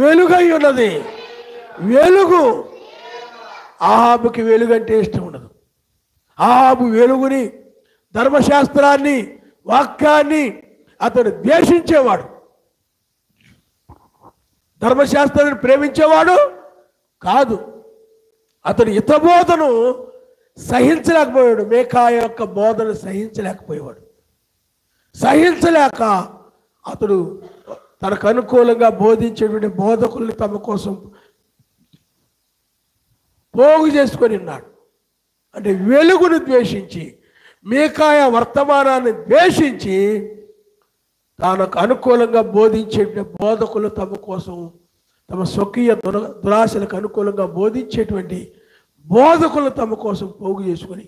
వెలుగై ఉన్నది. వెలుగు. ఆహాబుకి వెలుగు అంటే ఇష్టం ఉండదు. ఆహాబు వెలుగుని, ధర్మశాస్త్రాన్ని, వాక్యాన్ని అతడు ద్వేషించేవాడు. ధర్మశాస్త్రాన్ని ప్రేమించేవాడు కాదు. అతడు హితబోధను సహించలేకపోయాడు. మీకాయ యొక్క బోధను సహించలేకపోయేవాడు. సహించలేక అతడు తనకు అనుకూలంగా బోధించేటువంటి బోధకుల్ని తమ కోసం పోగు చేసుకొని ఉన్నాడు. అంటే వెలుగును ద్వేషించి, మీకాయ వర్తమానాన్ని ద్వేషించి, తనకు అనుకూలంగా బోధించేటువంటి బోధకులు తమ కోసం, తమ స్వకీయ దురాశలకు అనుకూలంగా బోధించేటువంటి బోధకులు తమ కోసం పోగు చేసుకొని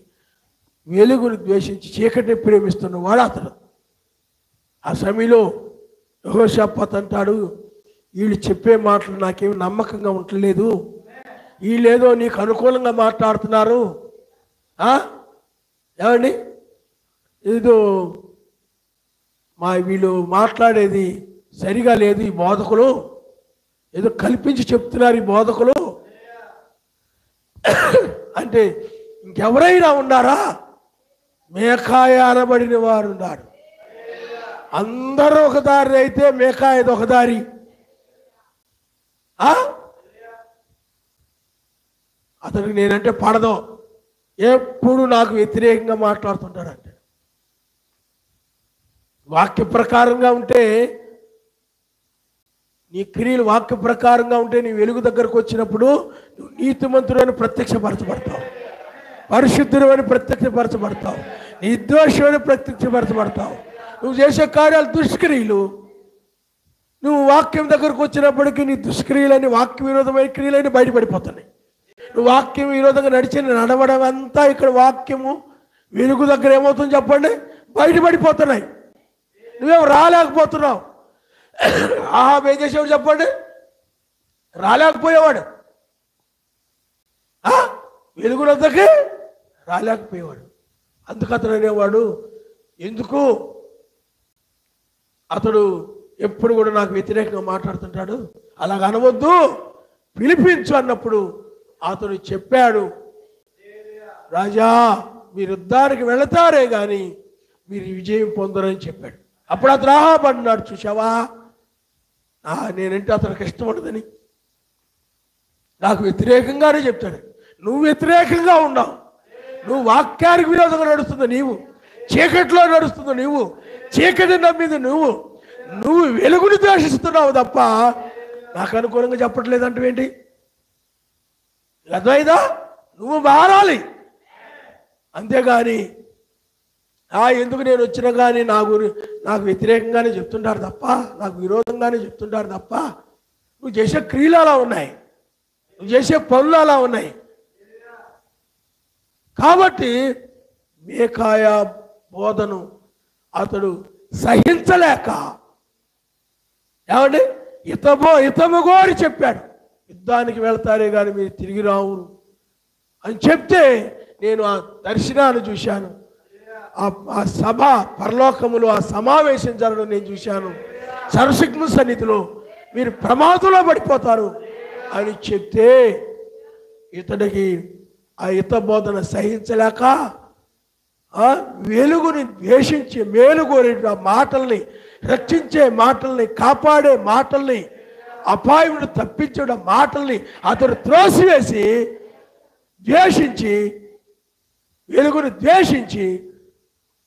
వెలుగును ద్వేషించి చీకటిని ప్రేమిస్తున్నవాడు అతడు. ఆ సమయంలో యెహోషాపాతు అంటాడు, వీళ్ళు చెప్పే మాటలు నాకేమి నమ్మకంగా ఉండలేదు, వీళ్ళేదో నీకు అనుకూలంగా మాట్లాడుతున్నారు, ఏమండి ఏదో వీళ్ళు మాట్లాడేది సరిగా లేదు, ఈ బోధకులు ఏదో కల్పించి చెప్తున్నారు ఈ బోధకులు అంటే ఇంకెవరైనా ఉన్నారా? మీకాయ అనబడిన వారు ఉన్నారు. అందరూ ఒక దారి అయితే మీకాయది ఒక దారి. అతనికి నేనంటే పడదు, ఎప్పుడు నాకు వ్యతిరేకంగా మాట్లాడుతుంటాడంటే. వాక్య ప్రకారంగా ఉంటే, నీ క్రియలు వాక్య ప్రకారంగా ఉంటే, నీ వెలుగు దగ్గరకు వచ్చినప్పుడు నువ్వు నీతిమంతుడని ప్రత్యక్షపరచబడతావు, పరిశుద్ధుడని ప్రత్యక్షపరచబడతావు, నిర్దోషుడని ప్రత్యక్షపరచబడతావు. నువ్వు చేసే కార్యాలు దుష్క్రియలు. నువ్వు వాక్యం దగ్గరకు వచ్చినప్పటికీ నీ దుష్క్రియలని, వాక్య విరోధమైన క్రియలని బయటపడిపోతున్నాయి. నువ్వు వాక్యం విరోధంగా నడిచిన నడవడం అంతా ఇక్కడ వాక్యము వెలుగు దగ్గర ఏమవుతుంది చెప్పండి? బయటపడిపోతున్నాయి. నువ్వేమో రాలేకపోతున్నావు. ఆహాబు ఏం చేసేవాడు చెప్పండి? రాలేకపోయేవాడు. వెలుగు వద్దకి రాలేకపోయేవాడు. అందుకు అతడు అనేవాడు, ఎందుకు అతడు ఎప్పుడు కూడా నాకు వ్యతిరేకంగా మాట్లాడుతుంటాడు, అలాగ అనవద్దు, పిలిపించు అన్నప్పుడు అతడు చెప్పాడు, రాజా మీరు యుద్ధానికి వెళతారే కానీ మీరు విజయం పొందరని చెప్పాడు. అప్పుడు అతను ఆహాబడినాడు, చూసావా నేనంటే అతనికి ఇష్టం ఉండదని, నాకు వ్యతిరేకంగానే చెప్తాడు. నువ్వు వ్యతిరేకంగా ఉన్నావు, నువ్వు వాక్యానికి విరోధంగా నడుస్తుంది, నీవు చీకటిలో నడుస్తుంది, నువ్వు చీకటి నమ్మింది, నువ్వు వెలుగుని ద్వేషిస్తున్నావు తప్ప నాకు అనుకూలంగా చెప్పట్లేదంటే ఏంటి? అర్థమైందా? నువ్వు మారాలి, అంతేగాని ఎందుకు నేను వచ్చినా కానీ నాకు వ్యతిరేకంగానే చెప్తుంటారు తప్ప, నాకు విరోధంగానే చెప్తుంటారు తప్ప, నువ్వు చేసే క్రియలు అలా ఉన్నాయి, నువ్వు చేసే పనులు అలా ఉన్నాయి. కాబట్టి మీకాయ బోధను అతడు సహించలేక, ఏమండి హితము కోరి చెప్పాడు, యుద్ధానికి వెళ్తారే కానీ మీరు తిరిగి రావు అని చెప్తే, నేను ఆ దర్శనాన్ని చూశాను, ఆ సభ పరలోకములో ఆ సమావేశం జరగడం నేను చూశాను, సర్వశక్తి సన్నిధిలో మీరు ప్రమాదంలో పడిపోతారు అని చెప్తే, ఇతడికి ఆ హిత బోధన సహించలేక వెలుగుని ద్వేషించి మేలు కోరే మాటల్ని, రక్షించే మాటల్ని, కాపాడే మాటల్ని, అపాయమును తప్పించడం మాటల్ని అతడు త్రోసివేసి ద్వేషించి, వెలుగుని ద్వేషించి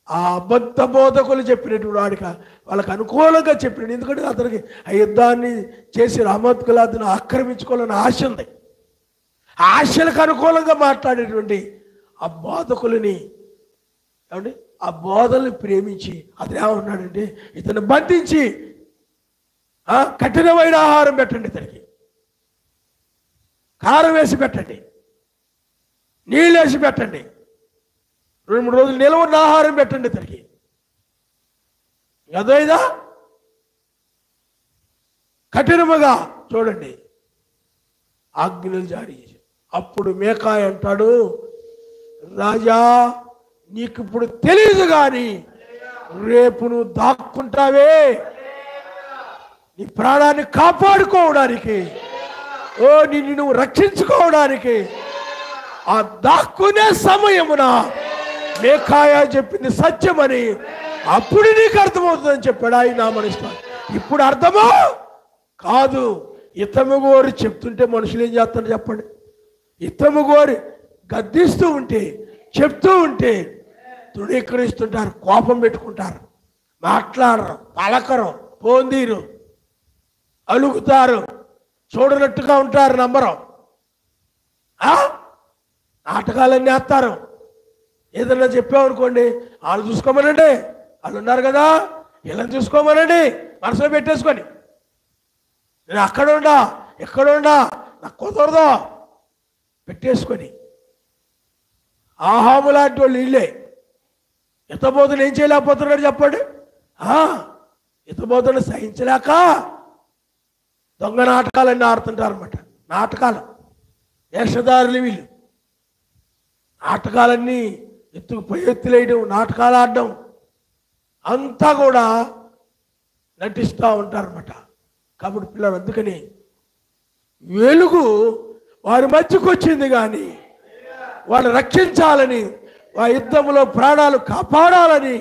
ఆ అబద్ధ బోధకులు చెప్పినటువంటి వాడికి వాళ్ళకి అనుకూలంగా చెప్పినాడు. ఎందుకంటే అతనికి ఆ యుద్ధాన్ని చేసి రహమత్కులాదును ఆక్రమించుకోవాలని ఆశ ఉంది. ఆ ఆశలకు అనుకూలంగా మాట్లాడేటువంటి ఆ బోధకులని, ఏమండి ఆ బోధల్ని ప్రేమించి అతను ఏమన్నాడంటే, ఇతను బంధించి కఠినమైన ఆహారం పెట్టండి, ఇతనికి కారం వేసి పెట్టండి, నీళ్ళు వేసి పెట్టండి, 2-3 రోజులు నిల్వ ఉన్న ఆహారం పెట్టండి ఇతనికి. అదైదా కఠినముగా చూడండి ఆజ్ఞలు జారీ చేసి. అప్పుడు మీకాయ అంటాడు, రాజా నీకు ఇప్పుడు తెలియదు కానీ రేపు నువ్వు దాక్కుంటావే నీ ప్రాణాన్ని కాపాడుకోవడానికి, నిన్ను నువ్వు రక్షించుకోవడానికి, ఆ దాక్కునే సమయమున మీకాయా చెప్పింది సత్యమని అప్పుడు నీకు అర్థమవుతుందని చెప్పాడు ఆయన నామనిస్తాడు. ఇప్పుడు అర్థమా కాదు. ఇతము గోరి చెప్తుంటే మనుషులు ఏం చేస్తారు చెప్పండి? ఇతము గోరి గద్దిస్తూ ఉంటే, చెప్తూ ఉంటే తృణీకరిస్తుంటారు, కోపం పెట్టుకుంటారు, మాట్లాడరు, పలకరు, పోందీరు, అలుగుతారు, చూడనట్టుగా ఉంటారు, నమ్మరు, నాటకాలన్నీ వేస్తారు. ఏదన్నా చెప్పామనుకోండి, వాళ్ళు చూసుకోమనండి, వాళ్ళు ఉన్నారు కదా వీళ్ళని చూసుకోమనండి, మనసులో పెట్టేసుకొని నేను అక్కడ ఉండా ఎక్కడ ఉండా నాకు కుదరదో పెట్టేసుకొని. ఆహాము లాంటి వాళ్ళు ఇల్లే ఎత్తబోతులు ఏం చేయలేకపోతున్నాడు చెప్పండి? ఎత్తబోతులు సహించలేక దొంగ నాటకాలన్నీ ఆడుతుంటారు అన్నమాట. నాటకాలు వేషధారులు వీళ్ళు. నాటకాలన్నీ ఎత్తులేయడం, నాటకాలు ఆడడం అంతా కూడా నటిస్తూ ఉంటారన్నమాట. కాబట్టి పిల్లలు అందుకని వెలుగు వారి మధ్యకు వచ్చింది, కానీ వాళ్ళు రక్షించాలని, ఆ యుద్ధంలో ప్రాణాలు కాపాడాలని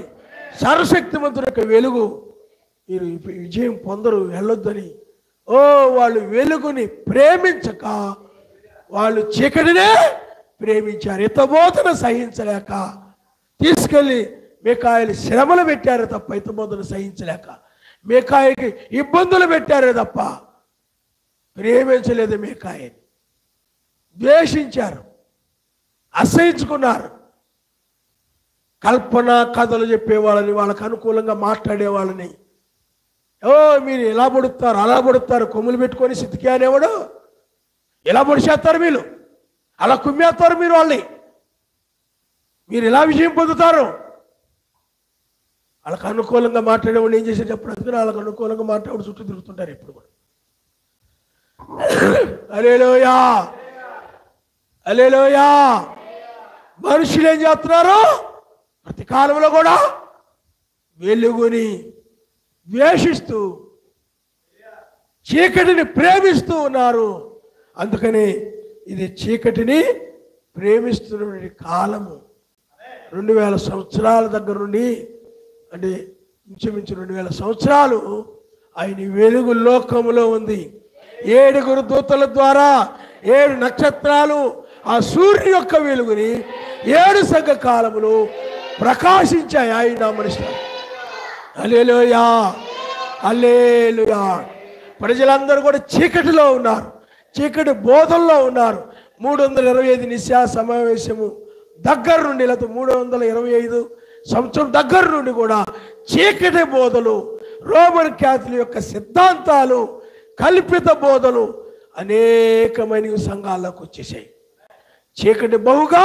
సర్వశక్తిమంతుడి యొక్క వెలుగు మీరు విజయం పొందరు, వెళ్ళొద్దని. వాళ్ళు వెలుగుని ప్రేమించక వాళ్ళు చీకటినే ప్రేమించారు. హితబోధన సహించలేక తీసుకెళ్ళి మీకాయలు శ్రమలు పెట్టారు తప్ప హితబోధన సహించలేక మీకాయకి ఇబ్బందులు పెట్టారే తప్ప ప్రేమించలేదు. మీకాయని ద్వేషించారు, అసహించుకున్నారు. కల్పన కథలు చెప్పేవాళ్ళని, వాళ్ళకు అనుకూలంగా మాట్లాడే వాళ్ళని, మీరు ఇలా పడుతారు అలా పడుతారు, కొమ్ములు పెట్టుకొని సిద్ధికి అనేవాడు ఇలా పొడిచేస్తారు, వీళ్ళు అలా కుమ్మేస్తారు, మీరు వాళ్ళని, మీరు ఇలా విజయం పొందుతారు. వాళ్ళకు అనుకూలంగా మాట్లాడేవాళ్ళు ఏం చేశారు చెప్పడం? అందుకని వాళ్ళకు అనుకూలంగా మాట్లాడు చుట్టూ తిరుగుతుంటారు ఇప్పుడు కూడా. హల్లెలూయా, హల్లెలూయా. మనుషులు ఏం చేస్తున్నారు? ప్రతి కాలంలో కూడా వెలుగుని ద్వేషిస్తూ చీకటిని ప్రేమిస్తూ ఉన్నారు. అందుకని ఇది చీకటిని ప్రేమిస్తున్న కాలము. 2000 సంవత్సరాల దగ్గర నుండి, అంటే ఇంచుమించు 2000 సంవత్సరాలు ఆయన వెలుగు లోకములో ఉంది. 7 దూతల ద్వారా 7 నక్షత్రాలు ఆ సూర్యుని యొక్క వెలుగుని 7 సంఘ కాలములు ప్రకాశించాయి. ఆయన నామనిస్తారు. హల్లెలూయా, హల్లెలూయా. ప్రజలందరూ కూడా చీకటిలో ఉన్నారు, చీకటి బోధల్లో ఉన్నారు. 325 నిశా సమావేశము దగ్గర నుండి, లేకపోతే 325 సంవత్సరం దగ్గర నుండి కూడా చీకటి బోధలు, రోమన్ క్యాథలిక్ యొక్క సిద్ధాంతాలు, కల్పిత బోధలు అనేకమైన సంఘాల్లోకి వచ్చేసాయి. చీకటి బహుగా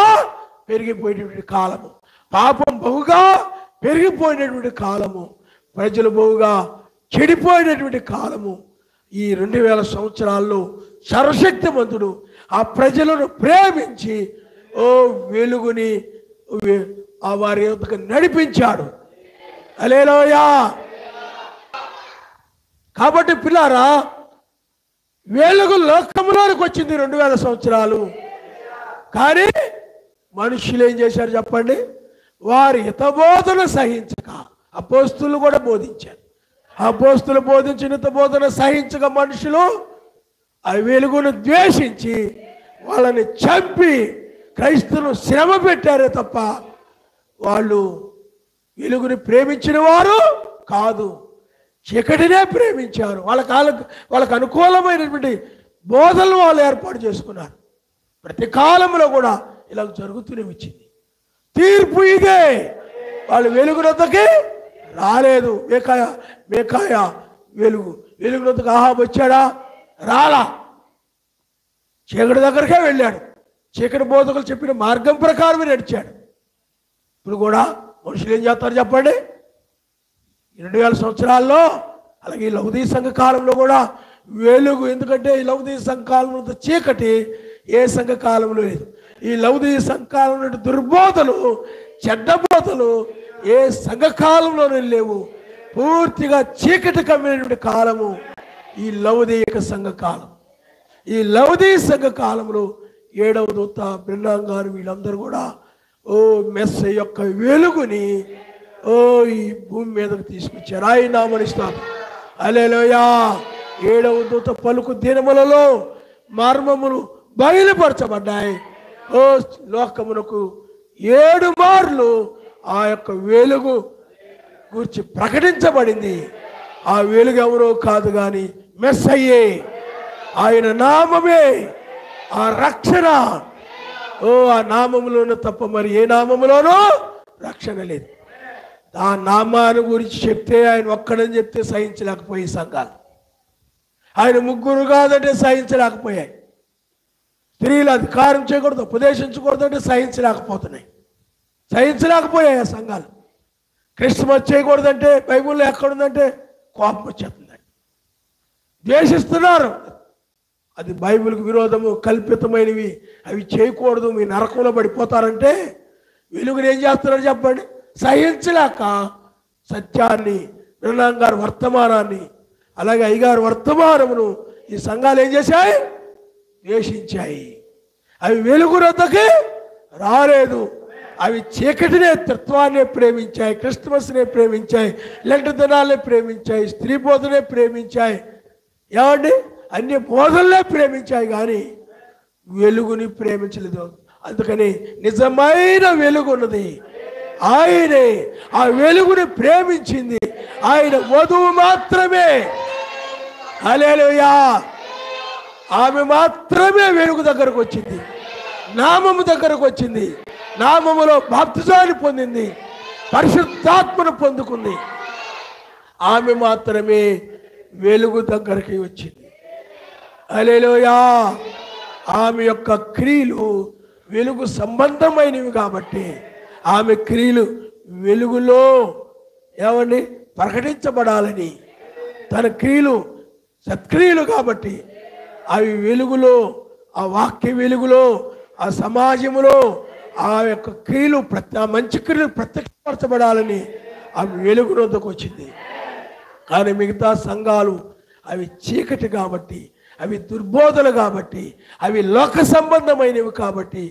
పెరిగిపోయినటువంటి కాలము, పాపం బహుగా పెరిగిపోయినటువంటి కాలము, ప్రజలు బహుగా చెడిపోయినటువంటి కాలము. ఈ 2000 సంవత్సరాల్లో సర్వశక్తిమంతుడు ఆ ప్రజలను ప్రేమించి వెలుగుని వారి యొద్దకు నడిపించాడు. హల్లెలూయా. కాబట్టి పిల్లారా, వెలుగు లోకంలోనికి వచ్చింది 2000 సంవత్సరాలు. కానీ మనుషులు ఏం చేశారు చెప్పండి? వారి హితబోధన సహించక, అపోస్తులు కూడా బోధించారు, అపోస్తులు బోధించిన హితబోధన సహించక మనుషులు ఆ వెలుగును ద్వేషించి వాళ్ళని చంపి క్రైస్తవులను శ్రమ పెట్టారే తప్ప వాళ్ళు వెలుగుని ప్రేమించిన వారు కాదు, చీకటినే ప్రేమించారు. వాళ్ళకు అనుకూలమైనటువంటి బోధనలు వాళ్ళు ఏర్పాటు చేసుకున్నారు. ప్రతి కాలంలో కూడా ఇలా జరుగుతూనే వచ్చింది. తీర్పు ఇదే. వాళ్ళు వెలుగునొద్దకి రాలేదు. మేకాయ వెలుగునొద్దకు ఆహాబు వచ్చాడా? రాలా. చీకటి దగ్గరకే వెళ్ళాడు. చీకటి బోధకులు చెప్పిన మార్గం ప్రకారమే నడిచాడు. ఇప్పుడు కూడా మనుషులు ఏం చేస్తారు చెప్పండి? 2000 సంవత్సరాల్లో, అలాగే ఈ లౌదీ సంఘ కాలంలో కూడా వెలుగు. ఎందుకంటే ఈ లౌదీ సంఘ కాలంలో చీకటి ఏ సంఘ కాలంలో లేదు. ఈ లౌదీ సంఘ కాలంలో దుర్బోధలు, చెడ్డ బోధలు ఏ సంఘ కాలంలోనే లేవు. పూర్తిగా చీకటి కమ్మినటువంటి కాలము ఈ లౌదీక సంఘ కాలం. ఈ లౌదీ సంఘ కాలంలో 7వ దూత బ్రెన్నాం గారు వీళ్ళందరూ కూడా ఓ మెస్సయ్య యొక్క వెలుగుని ఓ ఈ భూమి మీదకు తీసుకొచ్చారు. ఆయన నామమున స్తోత్రం. హల్లెలూయా. 7వ దూత పలుకు దినములలో మర్మములు బయలుపరచబడ్డాయి. ఓ లోకమునకు 7 మార్లు ఆ యొక్క వెలుగు గురించి ప్రకటించబడింది. ఆ వెలుగు ఎవరో కాదు కానీ మెస్సయ్యే, ఆయన నామమే ఆ రక్షణ. ఓ ఆ నామములోనూ తప్ప మరి ఏ నామములోనూ రక్షణ లేదు. ఆ నామాన్ని గురించి చెప్తే ఆయన ఒక్కడని చెప్తే సహించలేకపోయే సంఘాలు, ఆయన ముగ్గురు కాదంటే సహించలేకపోయాయి. స్త్రీలు అధికారం చేయకూడదు, ఉపదేశించకూడదు అంటే సహించలేకపోయాయి ఆ సంఘాలు. క్రిస్మస్ చేయకూడదంటే బైబిల్లో ఎక్కడుందంటే కోపం వచ్చేస్తుందండి, ద్వేషిస్తున్నారు. అది బైబిల్కి విరోధము, కల్పితమైనవి, అవి చేయకూడదు, మీ నరకంలో పడిపోతారంటే వెలుగుని ఏం చేస్తున్నారు చెప్పండి? సహించలేక సత్యాన్ని, బ్రహ్మం గారి వర్తమానాన్ని, అలాగే అయ్యగారి వర్తమానమును ఈ సంఘాలు ఏం చేశాయి? ద్వేషించాయి. అవి వెలుగునొద్దకి రాలేదు. అవి చీకటినే, తత్వాన్నే ప్రేమించాయి, క్రిస్మస్నే ప్రేమించాయి, లెంట దినాలనే ప్రేమించాయి, స్త్రీ బోధనే ప్రేమించాయి, ఏమండి అన్ని బోధనలే ప్రేమించాయి కానీ వెలుగుని ప్రేమించలేదు. అందుకని నిజమైన వెలుగు ఉన్నది ఆయనే. ఆ వెలుగుని ప్రేమించింది ఆయన వధువు మాత్రమే. హల్లెలూయా. ఆమె మాత్రమే వెలుగు దగ్గరకు వచ్చింది, నామము దగ్గరకు వచ్చింది, నామములో బాప్తిజాన్ని పొందింది, పరిశుద్ధాత్మను పొందుకుంది. ఆమె మాత్రమే వెలుగు దగ్గరికి వచ్చింది. హల్లెలూయా. ఆమె యొక్క క్రియలు వెలుగు సంబంధమైనవి కాబట్టి ఆమె క్రియలు వెలుగులో ఏమండి ప్రకటించబడాలని, తన క్రియలు సత్క్రియలు కాబట్టి అవి వెలుగులో, ఆ వాక్య వెలుగులో, ఆ సమాజంలో ఆ యొక్క క్రియలు ఆ మంచి క్రియలు ప్రత్యక్షపరచబడాలని ఆమె వెలుగునొద్దకు వచ్చింది. కానీ మిగతా సంఘాలు అవి చీకటి కాబట్టి, అవి దుర్బోధలు కాబట్టి, అవి లోక సంబంధమైనవి కాబట్టి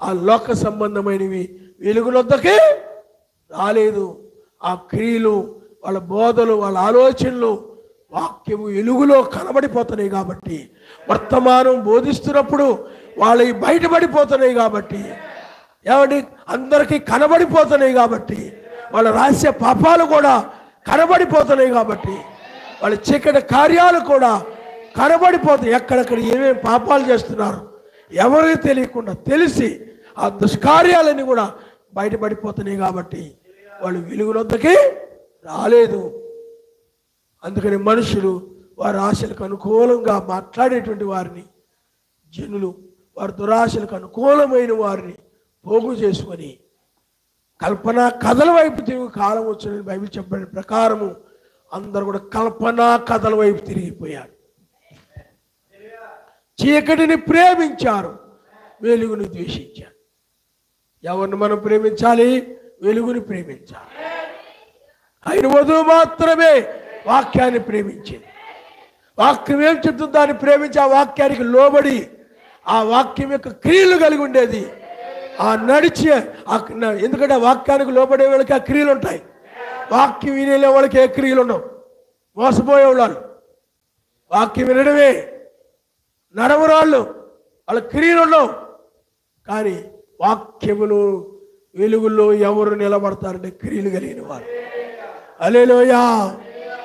ఆ లోక సంబంధమైనవి వెలుగునొద్దకే రాలేదు. ఆ క్రియలు, వాళ్ళ బోధలు, వాళ్ళ ఆలోచనలు వాక్యము వెలుగులో కనబడిపోతున్నాయి కాబట్టి, వర్తమానం బోధిస్తున్నప్పుడు వాళ్ళవి బయటపడిపోతున్నాయి కాబట్టి, ఏమండి అందరికీ కనబడిపోతున్నాయి కాబట్టి, వాళ్ళ రహస్య పాపాలు కూడా కనబడిపోతున్నాయి కాబట్టి, వాళ్ళ చీకటి కార్యాలు కూడా కనబడిపోతాయి. ఎక్కడెక్కడ ఏమేమి పాపాలు చేస్తున్నారు ఎవరికి తెలియకుండా తెలిసి ఆ దుష్కార్యాలన్నీ కూడా బయటపడిపోతున్నాయి కాబట్టి వాళ్ళు వెలుగునొద్దకి రాలేదు. అందుకని మనుషులు వారి ఆశలకు అనుకూలంగా మాట్లాడేటువంటి వారిని, జనులు వారి దురాశలకు అనుకూలమైన వారిని పోగు చేసుకొని కల్పనా కథల వైపు తిరిగి కాలం వచ్చిన బైబిల్ చెప్పిన ప్రకారము అందరూ కూడా కల్పనా కథల వైపు తిరిగిపోయారు. చీకటిని ప్రేమించారు, వెలుగుని ద్వేషించారు. ఎవరిని మనం ప్రేమించాలి? వెలుగుని ప్రేమించాలి. ఆయన వధువు మాత్రమే వాక్యాన్ని ప్రేమించింది. వాక్యం ఏం చెప్తుంది దాన్ని ప్రేమించి ఆ వాక్యానికి లోబడి ఆ వాక్యం యొక్క క్రియలు కలిగి ఉండేది. ఆ నడిచి ఎందుకంటే ఆ వాక్యానికి లోబడే వాళ్ళకి ఆ క్రియలు ఉంటాయి. వాక్యం వినే వాళ్ళకి ఏ క్రియలు ఉండవు. మోసపోయే వాళ్ళు వాక్యం వినడమే, నడవరాళ్ళు వాళ్ళ క్రియలు ఉండవు. కానీ వాక్యములు వెలుగుల్లో ఎవరు నిలబడతారంటే క్రియలు కలిగిన వారు. హల్లెలూయా.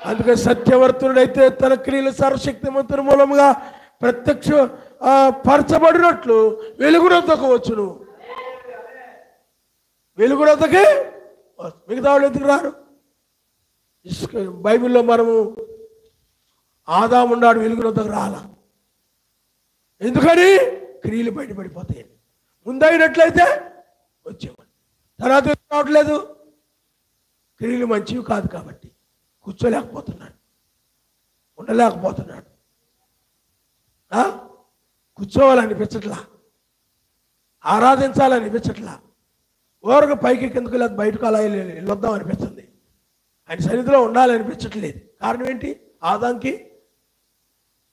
అందుకే సత్యవర్తుడైతే తన క్రియలు సర్వశక్తిమంతుని మూలముగా ప్రత్యక్ష పరచబడినట్లు వెలుగునొద్దకు వచ్చును. వెలుగునొద్దకే మిగతా వాళ్ళు ఎందుకు రారు? బైబిల్లో మనము ఆదాము ఉన్నాడు, వెలుగునొద్దకు రాలా. ఎందుకని? క్రియలు బయటపడిపోతాయి. ముందైనట్లయితే వచ్చేవాడు, తర్వాత రావట్లేదు. క్రియలు మంచివి కాదు కాబట్టి కూర్చోలేకపోతున్నాడు, ఉండలేకపోతున్నాడు. కూర్చోవాలనిపించట్లా, ఆరాధించాలనిపించట్లా, ఓరగా పైకి కిందకు లేదు బయటకు అలా వెళ్ళొద్దాం అనిపిస్తుంది. ఆయన సన్నిధిలో ఉండాలనిపించట్లేదు. కారణం ఏంటి? ఆదాంకి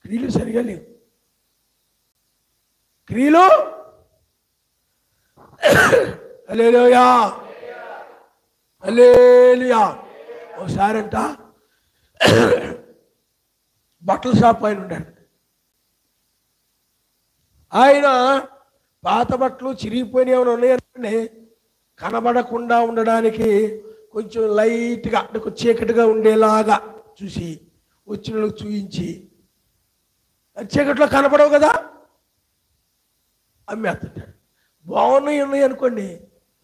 క్రియలు సరిగా లేవు. క్రియలు హల్లెలూయా, హల్లెలూయా. ఒకసారంట బట్టల షాప్ ఆయన ఉండాడు. ఆయన పాత బట్టలు చిరిగిపోయిన ఏమైనా ఉన్నాయంటే కనబడకుండా ఉండడానికి కొంచెం లైట్గా అంటే చీకటిగా ఉండేలాగా చూసి వచ్చిన వాళ్ళకి చూయించి, చీకట్లో కనపడవు కదా అమ్మేస్తుంటాడు. బాగున్నాయి అనుకోండి,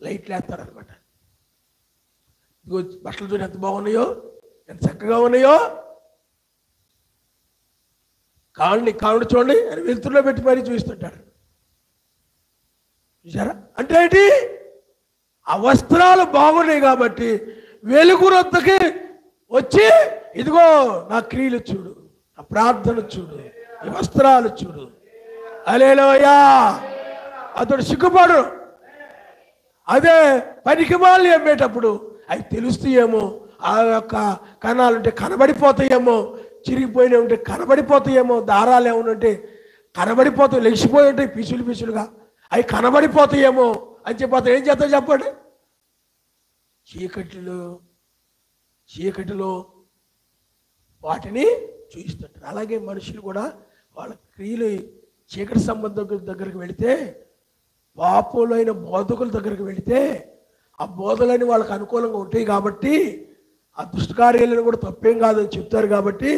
లైట్లు వేస్తారనమాట. ఇదిగో బట్టలు చూడండి ఎంత బాగున్నాయో, ఎంత చక్కగా ఉన్నాయో, కావుని చూడండి అని వెలుతురులో పెట్టి మరీ చూస్తుంటాడు. చూసారా? అంటే ఏంటి? ఆ వస్త్రాలు బాగున్నాయి కాబట్టి వెలుగు రొద్దకి వచ్చి ఇదిగో నా క్రియలు చూడు, నా ప్రార్థన చూడు, ఈ వస్త్రాలు చూడు. హల్లెలూయా. అతడు సిగ్గుపడు. అదే పనికిమాలి అమ్మేటప్పుడు అవి తెలుస్తాయేమో, ఆ యొక్క కణాలు ఉంటే కనబడిపోతాయేమో, చిరిగిపోయిన ఉంటే కనబడిపోతాయేమో, దారాలు ఏమనుంటే కనబడిపోతాయి, లెగిసిపోయి ఉంటాయి పిసులు పిసులుగా, అవి కనబడిపోతాయేమో అని చెప్పి ఏం చేస్తా చెప్పండి? చీకటిలో వాటిని చూపిస్తుంటారు. అలాగే మనుషులు కూడా వాళ్ళ క్రియలు చీకటి సంబంధం దగ్గరికి వెళితే, పాపులైన బోధకుల దగ్గరికి వెళితే ఆ బోధలని వాళ్ళకి అనుకూలంగా ఉంటాయి కాబట్టి, ఆ దుష్టకార్యాలను కూడా తప్పేం కాదని చెప్తారు కాబట్టి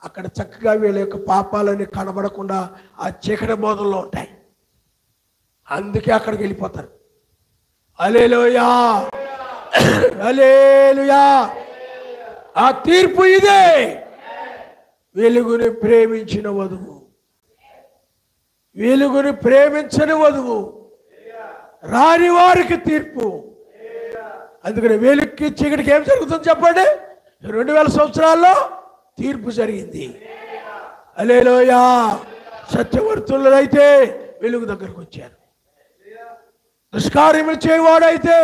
అక్కడ చక్కగా వీళ్ళ యొక్క పాపాలని కనబడకుండా ఆ చీకటి బోధనలో ఉంటాయి. అందుకే అక్కడికి వెళ్ళిపోతారు. హల్లెలూయా, హల్లెలూయా. ఆ తీర్పు ఇదే, వెలుగుని ప్రేమించిన వధువు, వెలుగుని ప్రేమించని వధువు, రాని వారికి తీర్పు. అందుకని వెలుగుకి చీకటికి ఏం జరుగుతుంది చెప్పండి? 2000 సంవత్సరాల్లో తీర్పు జరిగింది. హల్లెలూయా. సత్యవర్తులైతే వెలుగు దగ్గరకు వచ్చారు, దుష్కార్యములు చేయవాడైతే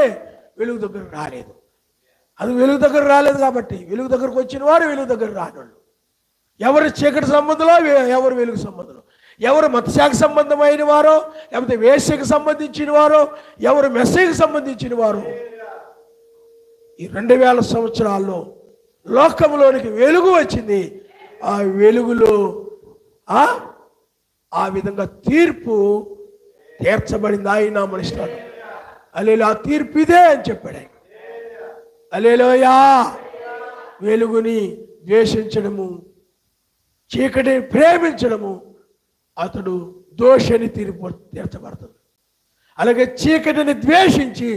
వెలుగు దగ్గర రాలేదు. అది వెలుగు దగ్గర రాలేదు కాబట్టి వెలుగు దగ్గరకు వచ్చిన వారు వెలుగు దగ్గర రానోళ్ళు. ఎవరు చీకటి సంబంధంలో, ఎవరు వెలుగు సంబంధంలో, ఎవరు మతశాఖ సంబంధమైన వారో, లేకపోతే వేశ్యకు సంబంధించిన వారో, ఎవరు మెస్సీకి సంబంధించిన వారు, ఈ 2000 సంవత్సరాల్లో లోకంలోనికి వెలుగు వచ్చింది. ఆ వెలుగులో ఆ విధంగా తీర్పు తీర్చబడింది. ఆయన మనిషిస్తాడు. హల్లెలూయా. ఆ తీర్పు ఇదే అని చెప్పాడు ఆయన. హల్లెలూయా. వెలుగుని ద్వేషించడము, చీకటిని ప్రేమించడము, అతడు దోషిని తీర్చబడుతుంది. అలాగే చీకటిని ద్వేషించి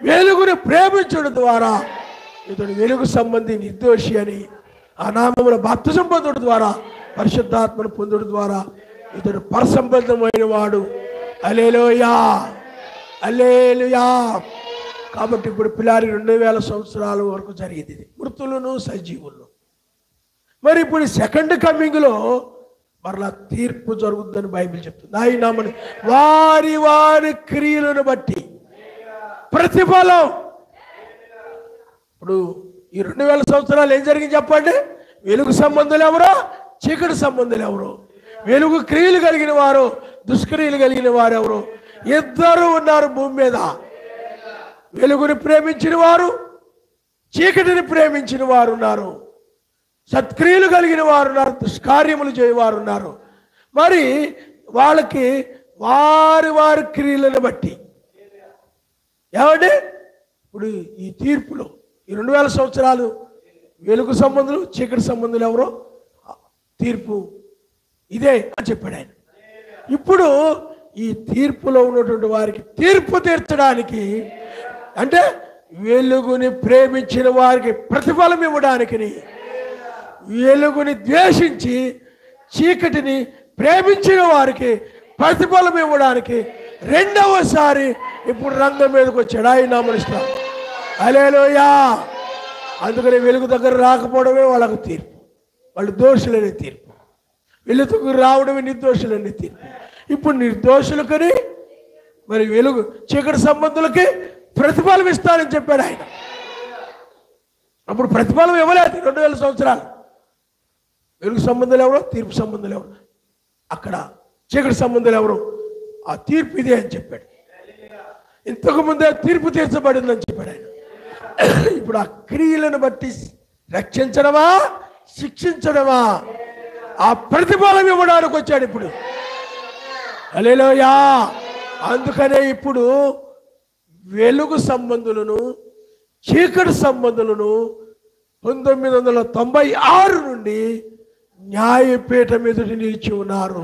వెలుగుని ప్రేమించడం ద్వారా ఇతడు వెలుగు సంబంధి నిర్దోషి అని ఆ నామమున బాప్తిసం పొందడం ద్వారా, పరిశుద్ధాత్మను పొందడం ద్వారా ఇతడు పరసంబంధమైన వాడు. హల్లెలూయా, హల్లెలూయా. కాబట్టి ఇప్పుడు పిల్లారి 2000 సంవత్సరాల వరకు జరిగింది ఇది, మృతులను సజీవులను. మరి ఇప్పుడు సెకండ్ కమింగ్లో మరలా తీర్పు జరుగుతుందని బైబిల్ చెప్తుంది. ఆయన వారి వారి క్రియలను బట్టి ప్రతిఫలం. ఇప్పుడు ఈ 2000 సంవత్సరాలు ఏం జరిగింది చెప్పండి? వెలుగు సంబంధులు ఎవరో, చీకటి సంబంధులు ఎవరో, వెలుగు క్రియలు కలిగిన వారు, దుష్క్రియలు కలిగిన వారు ఎవరు? ఇద్దరు ఉన్నారు భూమి మీద. వెలుగుని ప్రేమించిన వారు, చీకటిని ప్రేమించిన వారు ఉన్నారు. సత్క్రియలు కలిగిన వారు ఉన్నారు, దుష్కార్యములు చేయవారు ఉన్నారు. మరి వాళ్ళకి వారి వారి క్రియలను బట్టి ఏమండి ఇప్పుడు ఈ తీర్పులో ఈ 2000 సంవత్సరాలు వెలుగు సంబంధులు, చీకటి సంబంధులు ఎవరో తీర్పు ఇదే అని చెప్పాడు ఆయన. ఇప్పుడు ఈ తీర్పులో ఉన్నటువంటి వారికి తీర్పు తీర్చడానికి, అంటే వెలుగుని ప్రేమించిన వారికి ప్రతిఫలం ఇవ్వడానికి, వెలుగుని ద్వేషించి చీకటిని ప్రేమించిన వారికి ప్రతిఫలం ఇవ్వడానికి రెండవసారి ఇప్పుడు రంగం మీదకి వచ్చాడు ఆయన మనిషి. హల్లెలూయా. అందుకని వెలుగు దగ్గర రాకపోవడమే వాళ్ళకు తీర్పు, వాళ్ళు దోషులనే తీర్పు. వెలుగు దగ్గర రావడమే నిర్దోషులనే తీర్పు. ఇప్పుడు నిర్దోషులకని మరి వెలుగు చీకటి సంబంధులకి ప్రతిఫలం ఇస్తానని చెప్పాడు ఆయన. అప్పుడు ప్రతిఫలం ఇవ్వలేదు 2000 సంవత్సరాలు. వెలుగు సంబంధాలు ఎవరో, తీర్పు సంబంధాలు ఎవరు, అక్కడ చీకటి సంబంధాలు ఎవరు, ఆ తీర్పు ఇదే అని చెప్పాడు. ఇంతకు ముందే తీర్పు తీర్చబడిందని చెప్పాడు ఆయన. ఇప్పుడు ఆ క్రియలను బట్టి రక్షించడమా శిక్షించడమా ఆ ప్రతిఫలం ఇవ్వడానికి వచ్చాడు ఇప్పుడు. హల్లెలూయా. అందుకనే ఇప్పుడు వెలుగు సంబంధులను చీకటి సంబంధులను 1996 నుండి న్యాయపీఠం ఎదుటి నిలిచి ఉన్నారు.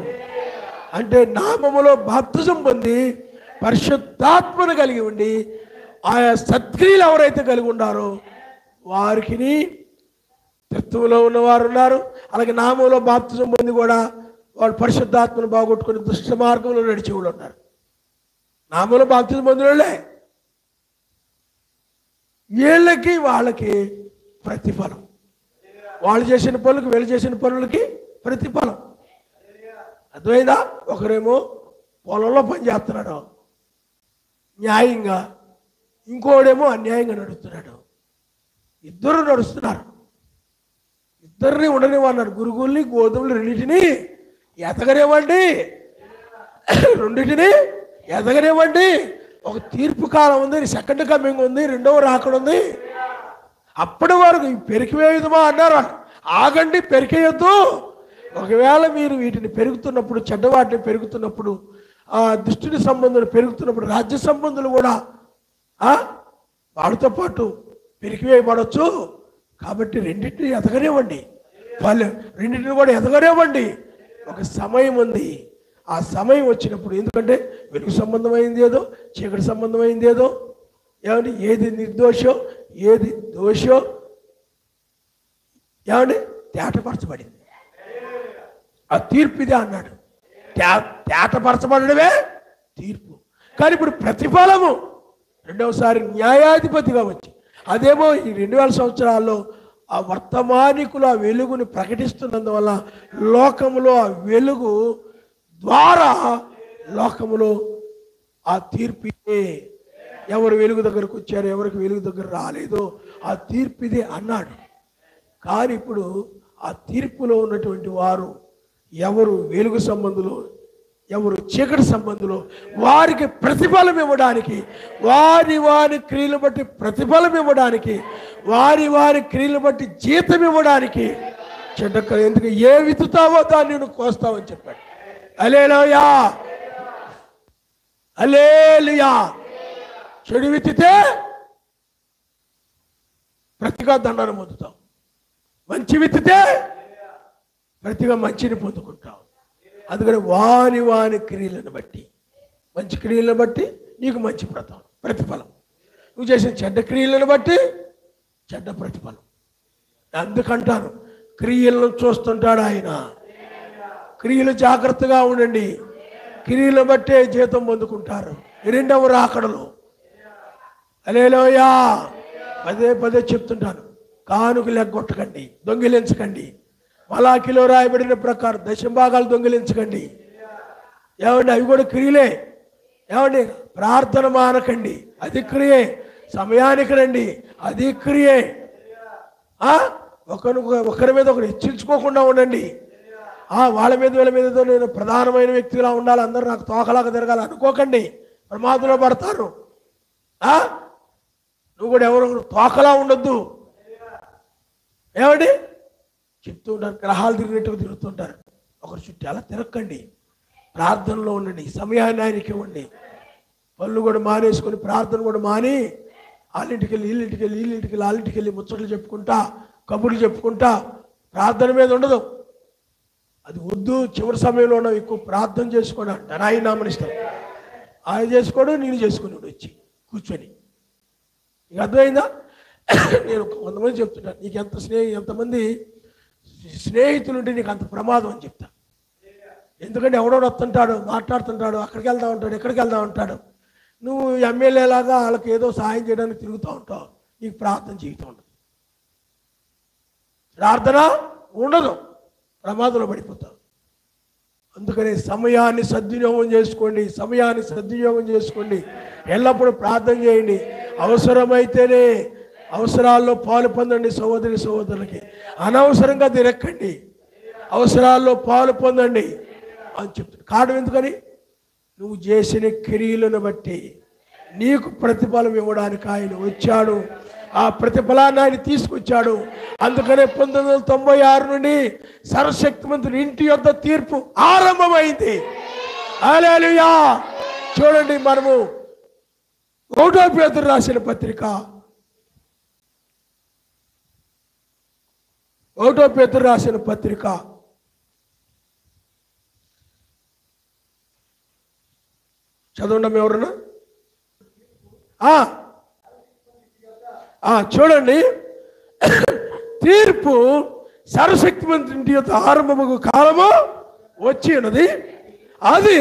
అంటే నామములో బాప్తిజం పొంది పరిశుద్ధాత్మను కలిగి ఉండి ఆయా సత్క్రియలు ఎవరైతే కలిగి ఉన్నారో వారికి తత్వంలో ఉన్నవారు ఉన్నారు. అలాగే నామంలో బాప్తిజం పొంది కూడా వాళ్ళు పరిశుద్ధాత్మను బాగొట్టుకుని దుష్ట మార్గంలో నడిచే వాళ్ళు ఉన్నారు. నామంలో బాప్తిజం పొందిన వాళ్ళే. వీళ్ళకి వాళ్ళకి ప్రతిఫలం, వాళ్ళు చేసిన పనులకి వీళ్ళు చేసిన పనులకి ప్రతిఫలం. అర్థమైందా? ఒకరేమో పొలంలో పని చేస్తున్నాడు న్యాయంగా, ఇంకోడేమో అన్యాయంగా నడుస్తున్నాడు. ఇద్దరు నడుస్తున్నారు. ఇద్దరిని ఉండనివ్వన్నారు. గురుగుల్ని గోధుమలు రెండింటిని ఎదగనివ్వండి, రెండింటిని ఎదగనివ్వండి. ఒక తీర్పు కాలం ఉంది, సెకండ్ కమింగ్ ఉంది, రెండవ రాకడ ఉంది. అప్పటి వరకు పెరికివేయుదమా అన్నారు. ఆగండి, పెరికేయొద్దు. ఒకవేళ మీరు వీటిని పెరుగుతున్నప్పుడు, చెడ్డవాటిని పెరుగుతున్నప్పుడు, ఆ దుష్టుని సంబంధాలు పెరుగుతున్నప్పుడు రాజ్య సంబంధాలు కూడా వాడితో పాటు పెరికివేయబడవచ్చు. కాబట్టి రెండింటిని ఎదగనివ్వండి, వాళ్ళు రెండింటిని కూడా ఎదగనివ్వండి. ఒక సమయం ఉంది. ఆ సమయం వచ్చినప్పుడు, ఎందుకంటే వెలుగు సంబంధమైంది ఏదో, చీకటి సంబంధమైంది ఏదో, ఏమండి ఏది నిర్దోషో ఏది దోషో ఏమండి తేటపరచబడింది. ఆ తీర్పు ఇదే అన్నాడు. తేటపరచబడమే తీర్పు. కానీ ఇప్పుడు ప్రతిఫలము రెండవసారి న్యాయాధిపతిగా వచ్చి, అదేమో ఈ 2000 సంవత్సరాల్లో ఆ వర్తమానికులు ఆ వెలుగుని ప్రకటిస్తున్నందువల్ల లోకములో ఆ వెలుగు ద్వారా లోకములో ఆ తీర్పిదే. ఎవరు వెలుగు దగ్గరకు వచ్చారో ఎవరికి వెలుగు దగ్గర రాలేదో ఆ తీర్పిదే అన్నాడు. కానీ ఇప్పుడు ఆ తీర్పులో ఉన్నటువంటి వారు ఎవరు వెలుగు సంబంధులు ఎవరు చీకటి సంబంధులు వారికి ప్రతిఫలం ఇవ్వడానికి, వారి వారి క్రియలు బట్టి ప్రతిఫలం ఇవ్వడానికి, వారి వారి క్రియలు బట్టి జీతం ఇవ్వడానికి చెడ్డ ఎందుకు ఏ విత్తుతావో దాన్ని నువ్వు కోస్తావని చెప్పాడు. హల్లెలూయా, హల్లెలూయా. చెడు విత్తితే ప్రతిగా దండన పొందుతావు, మంచి విత్తితే ప్రతిగా మంచిని పొందుకుంటావు. అందుకని వారి వారి క్రియలను బట్టి, మంచి క్రియలను బట్టి నీకు మంచి ప్రతిఫలం, నువ్వు చేసిన చెడ్డ క్రియలను బట్టి చెడ్డ ప్రతిఫలం. అందుకంటాను క్రియలను చూస్తుంటాడు ఆయన. క్రియలు జాగ్రత్తగా ఉండండి, క్రియలను బట్టే జీతం పొందుకుంటారు రెండవ రాకడలో. హల్లెలూయా. పదే పదే చెప్తుంటాను, కానుకలు ఎగ్గొట్టకండి, దొంగిలించకండి. మలాకిలో రాయబడిన ప్రకారం దశంభాగాలు దొంగిలించకండి. ఏమండి అవి కూడా క్రియలే. ఏమండి ప్రార్థన మానకండి, అది క్రియే. సమయానికి రండి, అది క్రియే. ఒకరి మీద ఒకరు హెచ్చించుకోకుండా ఉండండి. వాళ్ళ మీద వీళ్ళ మీదతో నేను ప్రధానమైన వ్యక్తిగా ఉండాలి, అందరూ నాకు తోకలాగా తిరగాలి అనుకోకండి, ప్రమాదంలో పడతారు. నువ్వు కూడా ఎవరొకరు తోకలా ఉండొద్దు. ఏమండి చెప్తూ ఉంటారు, గ్రహాలు తిరిగినట్టుగా తిరుగుతుంటారు. ఒకరు చుట్టూ అలా తిరగకండి, ప్రార్థనలో ఉండండి, సమయాన్ని ఆయనకి ఇవ్వండి. పనులు కూడా మానేసుకొని ప్రార్థన కూడా మాని వాళ్ళింటికి వెళ్ళి వీళ్ళింటికి వెళ్ళి వీళ్ళింటికి వెళ్ళి వాళ్ళింటికి వెళ్ళి ముచ్చట్లు చెప్పుకుంటా కబుర్లు చెప్పుకుంటా ప్రార్థన మీద ఉండదు. అది వద్దు. చివరి సమయంలో ఉన్న ఎక్కువ ప్రార్థన చేసుకోండి అంటారు. ఆయన నామనిస్తాను, ఆయన చేసుకోడు, నేను చేసుకుని వచ్చి కూర్చొని. నీకు అర్థమైందా? నేను కొంతమంది చెప్తుంటాను, నీకు ఎంతమంది స్నేహితులు ఉంటే నీకు అంత ప్రమాదం అని చెప్తా. ఎందుకంటే ఎవడోడు వస్తుంటాడు, మాట్లాడుతుంటాడు, అక్కడికి వెళ్తా ఉంటాడు, ఎక్కడికి వెళ్తా ఉంటాడు. నువ్వు ఎమ్మెల్యేలాగా వాళ్ళకి ఏదో సహాయం చేయడానికి తిరుగుతూ ఉంటావు, నీకు ప్రార్థన జీవితం ఉండదు, ప్రార్థన ఉండదు, ప్రమాదంలో పడిపోతావు. అందుకని సమయాన్ని సద్వినియోగం చేసుకోండి, సమయాన్ని సద్వినియోగం చేసుకోండి. ఎల్లప్పుడూ ప్రార్థన చేయండి. అవసరమైతేనే అవసరాల్లో పాలు పొందండి సహోదరి సహోదరులకి. అనవసరంగా తిరక్కండి, అవసరాల్లో పాలు పొందండి అని చెప్తాడు. కారణం ఎందుకని? నువ్వు చేసిన క్రియలను బట్టి నీకు ప్రతిఫలం ఇవ్వడానికి ఆయన వచ్చాడు. ఆ ప్రతిఫలాన్ని ఆయన తీసుకొచ్చాడు. అందుకనే 1996 నుండి సర్వశక్తిమంతుని ఇంటి యొద్ద తీర్పు ఆరంభమైంది. హల్లెలూయా. చూడండి, మనము 1 పేతురు రాసిన పత్రిక 1 పేతురు రాసిన పత్రిక చదవండి ఎవరన్నా. చూడండి, తీర్పు సర్వశక్తిమంతుని ఇంటి యొక్క ఆరంభము కాలము వచ్చి ఉన్నది. అది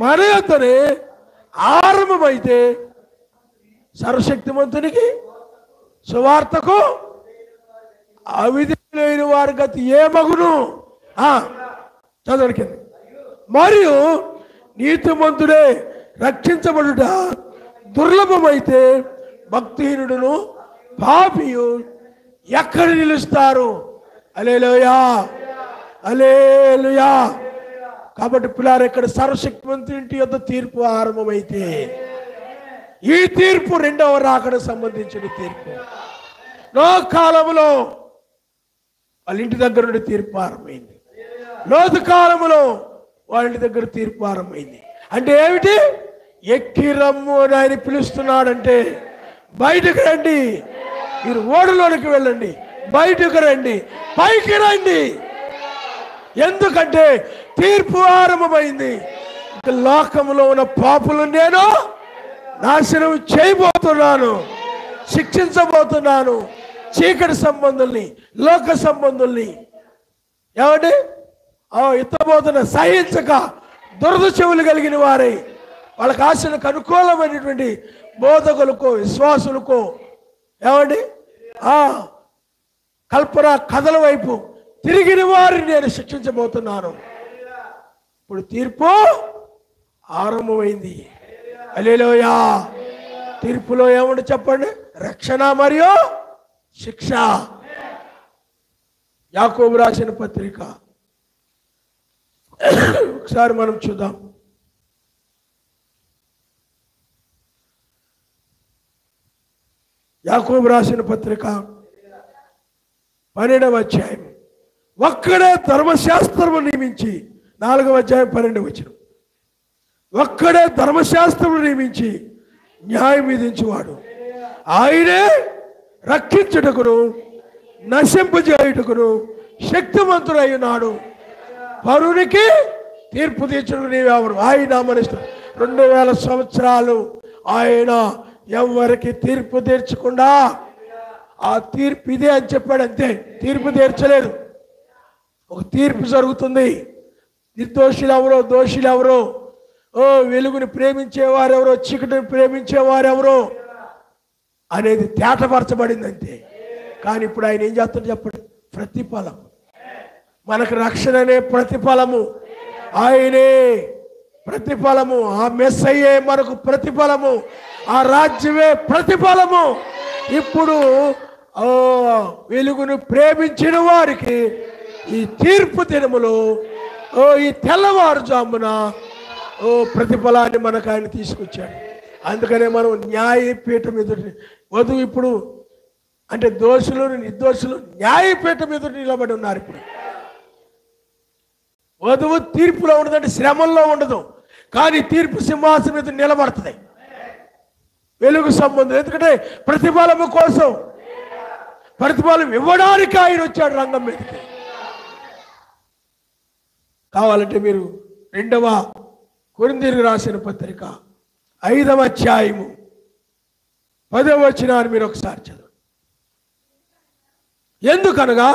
మన యొద్దనే ఆరంభమైతే సర్వశక్తిమంతునికి సువార్తకు అవిధేయులైన వారి గతి ఏ మగును. చదవడానికి మరియు నీతిమంతుడే రక్షించబడుట దుర్లభమైతే భక్తిహీనుడును పాపియు ఎక్కడ నిలుస్తారు? హల్లెలూయా, హల్లెలూయా. కాబట్టి పిల్లారు, ఇక్కడ సర్వశక్తిమంతుని ఇంటి యొద్ద తీర్పు ఆరంభమైతే ఈ తీర్పు రెండవ రాకడ సంబంధించిన తీర్పు. నో కాలంలో వాళ్ళ ఇంటి దగ్గర నుండి తీర్పు ఆరంభమైంది. లోతు కాలంలో వాళ్ళ ఇంటి దగ్గర తీర్పు ఆరంభమైంది. అంటే ఏమిటి? ఎక్కి రమ్ము అని ఆయన పిలుస్తున్నాడంటే బయటకు రండి, మీరు ఓడలోనికి వెళ్ళండి, బయటకు రండి, పైకి రండి. ఎందుకంటే తీర్పు ఆరంభమైంది. లోకంలో ఉన్న పాపులను నేను నాశనం చేయబోతున్నాను, శిక్షించబోతున్నాను. చీకటి సంబంధుల్ని, లోక సంబంధుల్ని ఏమండి ఎత్తబోతున్న సహించక దురద చెవులు కలిగిన వారై వాళ్ళకి ఆశలకు అనుకూలమైనటువంటి బోధకులకు, విశ్వాసులకు ఏమండి కల్పన కథల వైపు తిరిగిన వారిని నేను శిక్షించబోతున్నాను. ఇప్పుడు తీర్పు ఆరంభమైంది. హల్లెలూయా. తీర్పులో ఏమండి చెప్పండి? రక్షణ మరియు శిక్ష. యాకోబు రాసిన పత్రిక ఒకసారి మనం చూద్దాం. యాకోబు రాసిన పత్రిక 12వ అధ్యాయం. ఒక్కడే ధర్మశాస్త్రము నియమించి 4వ అధ్యాయం 12వ వచనం. ఒక్కడే ధర్మశాస్త్రము నియమించి న్యాయం విధించువాడు, ఆయనే రక్షించుటకును నశింపజేయుటకును శక్తిమంతుడై ఉన్నాడు. పరునికి తీర్పు తీర్చుటకు నీవెవరు? ఆయన మనిషి 2000 సంవత్సరాలు ఆయన ఎవరికి తీర్పు తీర్చకుండా ఆ తీర్పు ఇదే అని చెప్పాడు, అంతే. తీర్పు తీర్చలేదు. ఒక తీర్పు జరుగుతుంది. నిర్దోషులు ఎవరో, దోషులు ఎవరో, వెలుగుని ప్రేమించేవారెవరో, చీకటిని ప్రేమించేవారెవరో అనేది తేటపరచబడింది అంతే. కానీ ఇప్పుడు ఆయన ఏం చేస్తాడు చెప్పండి? ప్రతిఫలం. మనకు రక్షణ అనే ప్రతిఫలము ఆయనే. ప్రతిఫలము ఆ మెస్సయ్యే మనకు ప్రతిఫలము, ఆ రాజ్యమే ప్రతిఫలము. ఇప్పుడు వెలుగును ప్రేమించిన వారికి ఈ తీర్పు దినములో ఈ తెల్లవారుజామున ప్రతిఫలాన్ని మనకు ఆయన తీసుకొచ్చాడు. అందుకనే మనం న్యాయపీఠం ఎదుటి వధువు ఇప్పుడు అంటే దోషులు నిర్దోషులు న్యాయపీఠం ఎదుటి నిలబడి ఉన్నారు. ఇప్పుడు వధువు తీర్పులో ఉండదంటే శ్రమంలో ఉండదు, కానీ తీర్పు సింహాసనం మీద నిలబడుతుంది. వెలుగు సంబంధం. ఎందుకంటే ప్రతిఫలము కోసం, ప్రతిఫలం ఇవ్వడానికి ఆయన వచ్చాడు రంగం మీదకి. కావాలంటే మీరు 2వ కొరింథీయులకు రాసిన పత్రిక 5వ అధ్యాయము 10వ వచనాన్ని మీరు ఒకసారి చదవండి. ఎందుకనగా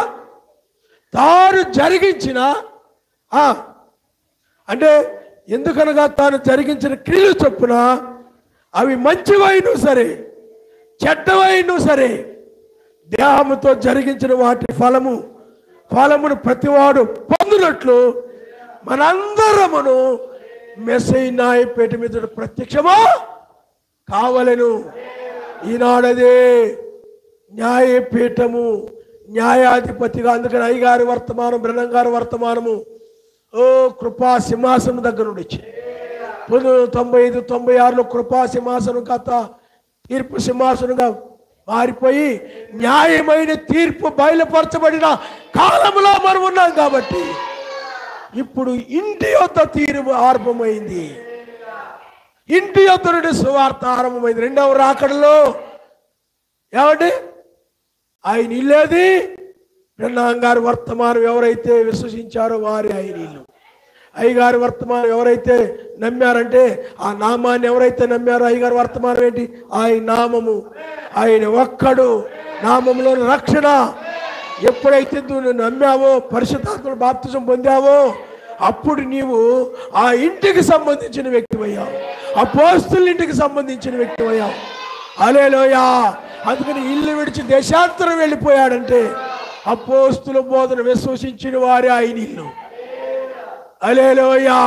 తాను జరిగించిన అంటే ఎందుకనగా తాను జరిగించిన క్రియలు చొప్పున అవి మంచివైనా సరే చెడ్డవైనా సరే దేహముతో జరిగించిన వాటి ఫలమును ప్రతివాడు పొందినట్లు మనందరమును మెస్సయ్య న్యాయపీఠ మీద ప్రత్యక్షమా కావలెను. ఈనాడదే న్యాయపీఠము, న్యాయాధిపతిగా. అందుకని అయ్యగారి వర్తమానం, బ్రహ్మం గారి వర్తమానము కృపా సింహాసనం దగ్గర నుండి వచ్చింది. 1995, 96లో కృపా సింహాసనం కాస్త తీర్పు సింహాసనంగా మారిపోయి న్యాయమైన తీర్పు బయలుపరచబడిన కాలంలో మనం ఉన్నాం కాబట్టి ఇప్పుడు ఇంటి యొద్ద తీర్పు ఆరంభమైంది. ఇంటి యొద్ద నుండి సువార్త ఆరంభమైంది. రెండవ రాకడలో ఏమండి ఆయన ఇల్లేది బ్రహ్మాంగారు వర్తమానం ఎవరైతే విశ్వసించారో వారి ఆయన ఇల్లు. అయ్యగారి వర్తమానం ఎవరైతే నమ్మారంటే ఆ నామాన్ని ఎవరైతే నమ్మారో అయ్యగారి వర్తమానం ఏంటి? ఆయన నామము, ఆయన ఒక్కడు, నామంలో రక్షణ. ఎప్పుడైతే నువ్వు నమ్మావో, పరిశుద్ధాత్మ బాప్తిజం పొందావో, అప్పుడు నీవు ఆ ఇంటికి సంబంధించిన వ్యక్తివయ్యావు, అపోస్తలుల ఇంటికి సంబంధించిన వ్యక్తివయ్యావు. హల్లెలూయా. అందుకని ఇల్లు విడిచి దేశాంతరం వెళ్ళిపోయాడంటే అపోస్తలుల బోధన విశ్వసించిన వారి ఆయన ఇల్లు. హల్లెలూయా.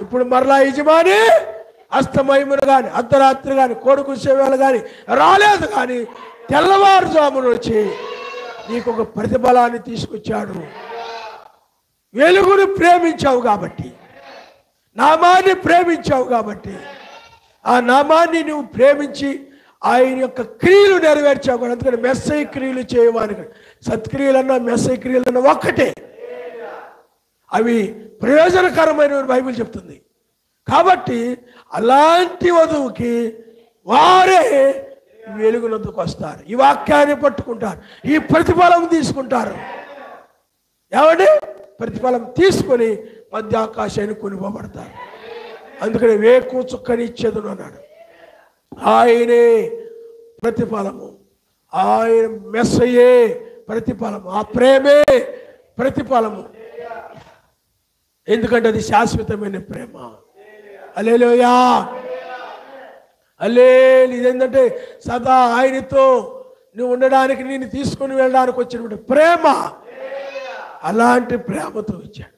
ఇప్పుడు మరలా యజమాని అస్తమయమును కానీ అర్ధరాత్రి కానీ కొడుకు సేవలు కానీ రాలేదు, కానీ తెల్లవారుజామున వచ్చి నీకు ఒక ప్రతిఫలాన్ని తీసుకొచ్చాడు. వెలుగును ప్రేమించావు కాబట్టి, నామాన్ని ప్రేమించావు కాబట్టి, ఆ నామాన్ని నువ్వు ప్రేమించి ఆయన యొక్క క్రియలు నెరవేర్చావు. అందుకని మెస్సై క్రియలు చేయవానికి, సత్క్రియలన్నా మెస్సై క్రియలన్నా ఒక్కటే, అవి ప్రయోజనకరమైన బైబిల్ చెప్తుంది. కాబట్టి అలాంటి వధువుకి వారే వెలుగునందుకు వస్తారు, ఈ వాక్యాన్ని పట్టుకుంటారు, ఈ ప్రతిఫలం తీసుకుంటారు. ఏమండి? ప్రతిఫలం తీసుకొని మధ్యాకాశాన్ని కొనిపోబడతారు. అందుకని వేకు చుక్కని ఇచ్చేదను అన్నాడు. ఆయనే ప్రతిఫలము, ఆయన మెస్సయే ప్రతిఫలము, ఆ ప్రేమే ప్రతిఫలము. ఎందుకంటే అది శాశ్వతమైన ప్రేమ. హల్లెలూయా. ఇదేంటంటే సదా ఆయనతో నువ్వు ఉండడానికి, నేను తీసుకొని వెళ్ళడానికి వచ్చినటువంటి ప్రేమ. అలాంటి ప్రేమతో ఇచ్చాడు.